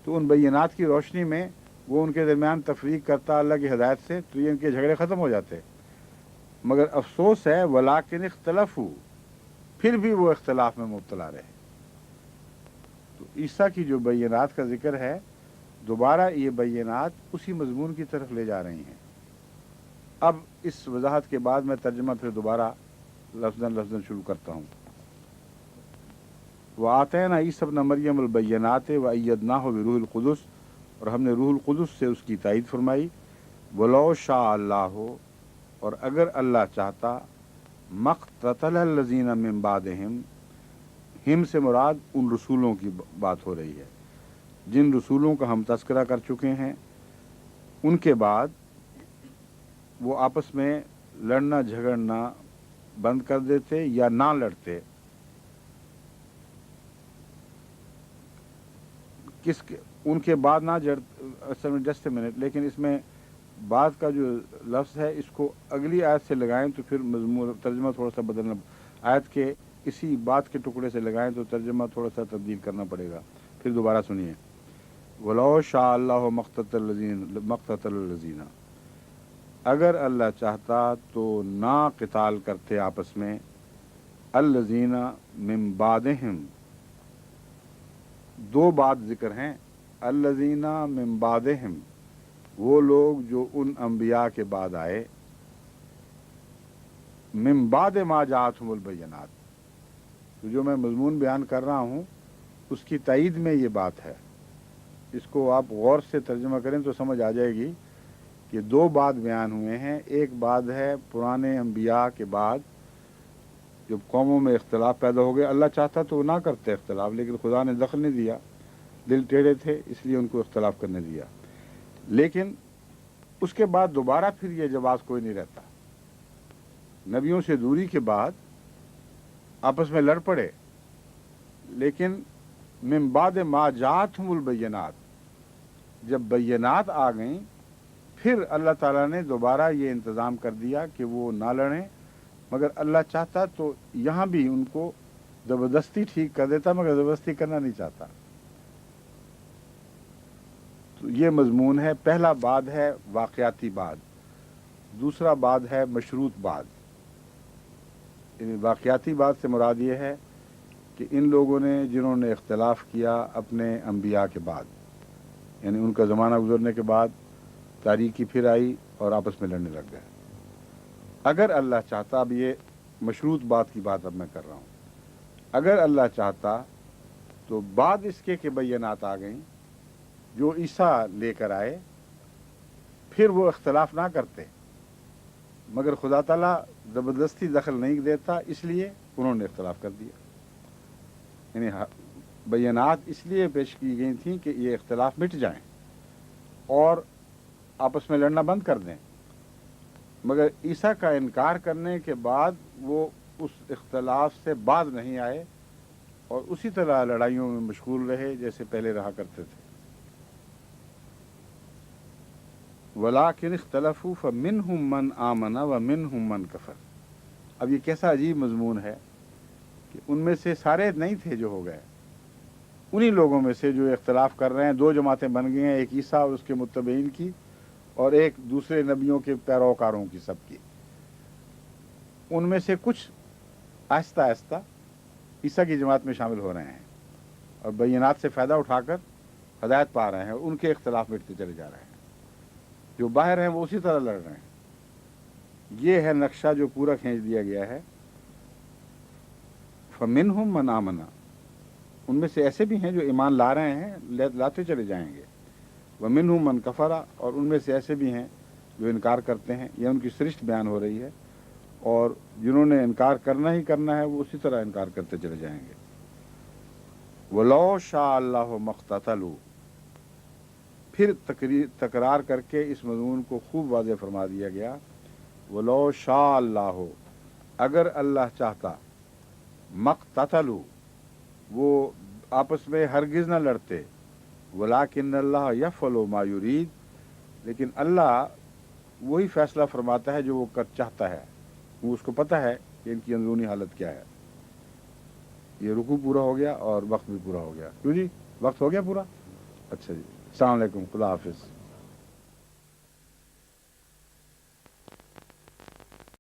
तो उन बय्यनात की रोशनी में वो उनके दरमियान तफरीक करता अल्लाह की हिदायत से, तो ये इनके झगड़े ख़त्म हो जाते। मगर अफसोस है वलाकिन इख्तलफू, फिर भी वो इख्तलाफ में मुब्तला रहे। तो ईसा की जो बय्यनात का जिक्र है, दोबारा ये बय्यनात उसी मजमून की तरफ ले जा रही हैं। अब इस वजाहत के बाद मैं तर्जुमा फिर दोबारा लफ्ज़न शुरू करता हूँ। व आतैना ईसा इब्न मरियम अल बय्यनात व अय्यदनाहु बिरूहिल कुदुस, और हमने रूहुल कुदुस से उसकी तायीद फरमाई। वलौ शाअ अल्लाह, और अगर अल्लाह चाहता, मक़ततल लज़ीना मिन बादिहिम, हिम से मुराद उन रसूलों की बात हो रही है जिन रसूलों का हम तज़किरा कर चुके हैं, उनके बाद वो आपस में लड़ना झगड़ना बंद कर देते या ना लड़ते। किसके उनके बाद ना जड़, असल में जस्ट ए मिनट, लेकिन इसमें बाद का जो लफ्ज़ है इसको अगली आयत से लगाएं तो फिर मज़मून तर्जुमा थोड़ा सा बदलना, आयत के इसी बात के टुकड़े से लगाएं तो तर्जुमा थोड़ा सा तब्दील करना पड़ेगा। फिर दोबारा सुनिए। वलौ शाअ अल्लाहु मक़ततल लज़ीना, अगर अल्लाह चाहता तो ना क़िताल करते आपस में, अल्लज़ीना मिन बादिहिम, दो बात जिक्र हैं, अल्लज़ीना मिन बादिहिम, वो लोग जो उन अंबिया के बाद आए, मिन बाद मा जाअतहुमुल बय्यनात, तो जो मैं मज़मून बयान कर रहा हूँ उसकी तायीद में ये बात है। इसको आप गौर से तर्जुमा करें तो समझ आ जाएगी कि दो बात बयान हुए हैं। एक बात है पुराने अंबिया के बाद जब कौमों में इख्तलाफ पैदा हो गया, अल्लाह चाहता तो वो ना करते इख्तलाफ, लेकिन खुदा ने दखल नहीं दिया, दिल टेढ़े थे इसलिए उनको इख्तलाफ करने दिया। लेकिन उसके बाद दोबारा फिर ये जवाब कोई नहीं रहता। नबियों से दूरी के बाद आपस में लड़ पड़े, लेकिन मिन बाद मा जाअतहुमुल बय्यनात, जब बय्यनात आ गईं फिर अल्लाह ताला ने दोबारा ये इंतज़ाम कर दिया कि वो ना लड़ें। मगर अल्लाह चाहता तो यहाँ भी उनको ज़बरदस्ती ठीक कर देता, मगर ज़बरदस्ती करना नहीं चाहता। तो ये मज़मून है। पहला बाद है वाक़याती बाद, दूसरा बाद है मशरूत बाद। वाक़याती बाद से मुराद ये है कि इन लोगों ने जिन्होंने इख्तलाफ किया अपने अंबिया के बाद, यानी उनका ज़माना गुजरने के बाद तारीकी फिर आई और आपस में लड़ने लग गए। अगर अल्लाह चाहता, अब ये मशरूत बात की बात अब मैं कर रहा हूँ, अगर अल्लाह चाहता तो बाद इसके के बय्यनात आ गईं जो ईसा लेकर आए, फिर वो इख्तलाफ ना करते, मगर खुदा ताला ज़बरदस्ती दखल नहीं देता, इसलिए उन्होंने इख्तलाफ कर दिया। यानी बय्यनात इसलिए पेश की गई थी कि ये इख्तलाफ मिट जाएं और आपस में लड़ना बंद कर दें। मगर ईसा का इनकार करने के बाद वो उस इख्तलाफ से बाज नहीं आए और उसी तरह लड़ाइयों में मशगूल रहे जैसे पहले रहा करते थे। वलाकिन इख्तलफू फमिनहुम मन आमना व मिनहुम मन कफर। अब ये कैसा अजीब मजमून है कि उनमें से सारे नहीं थे जो हो गए, उन्हीं लोगों में से जो इख्तलाफ कर रहे हैं। दो जमातें बन गई हैं, एक ईसा और उसके मुत्तबईन की, और एक दूसरे नबियों के पैरोकारों की, सबकी। उनमें से कुछ आहिस्ता आहिस्ता ईसा की जमात में शामिल हो रहे हैं और बय्यनात से फ़ायदा उठाकर हदायत पा रहे हैं, और उनके इख्तलाफ मिटते चले जा रहे हैं। जो बाहर हैं वो उसी तरह लड़ रहे हैं। ये है नक्शा जो पूरा खींच दिया गया है। फमिनहुम मन आमना, उनमें से ऐसे भी हैं जो ईमान ला रहे हैं, लाते चले जाएंगे। वमिनहुम मन कफरा, और उनमें से ऐसे भी हैं जो इनकार करते हैं। यह उनकी सृष्टि बयान हो रही है, और जिन्होंने इनकार करना ही करना है वो उसी तरह इनकार करते चले जाएंगे। वलौ शाअ अल्लाहु मक़ततलू, फिर तकरार करके इस मज़मून को खूब वाज़ेह फरमा दिया गया। वलौ शाअ अल्लाहु, अगर अल्लाह चाहता, मक़ततलू, वो आपस में हरगिज़ न लड़ते, वलाकिन अल्लाह यफ़अलु मा युरीद, लेकिन अल्लाह वही फैसला फरमाता है जो वो कर चाहता है। वो उसको पता है कि इनकी अंदरूनी हालत क्या है। ये रुकू पूरा हो गया और वक्त भी पूरा हो गया। क्यों जी, वक्त हो गया पूरा? अच्छा जी, अस्सलाम वालेकुम, खुदा हाफिज़।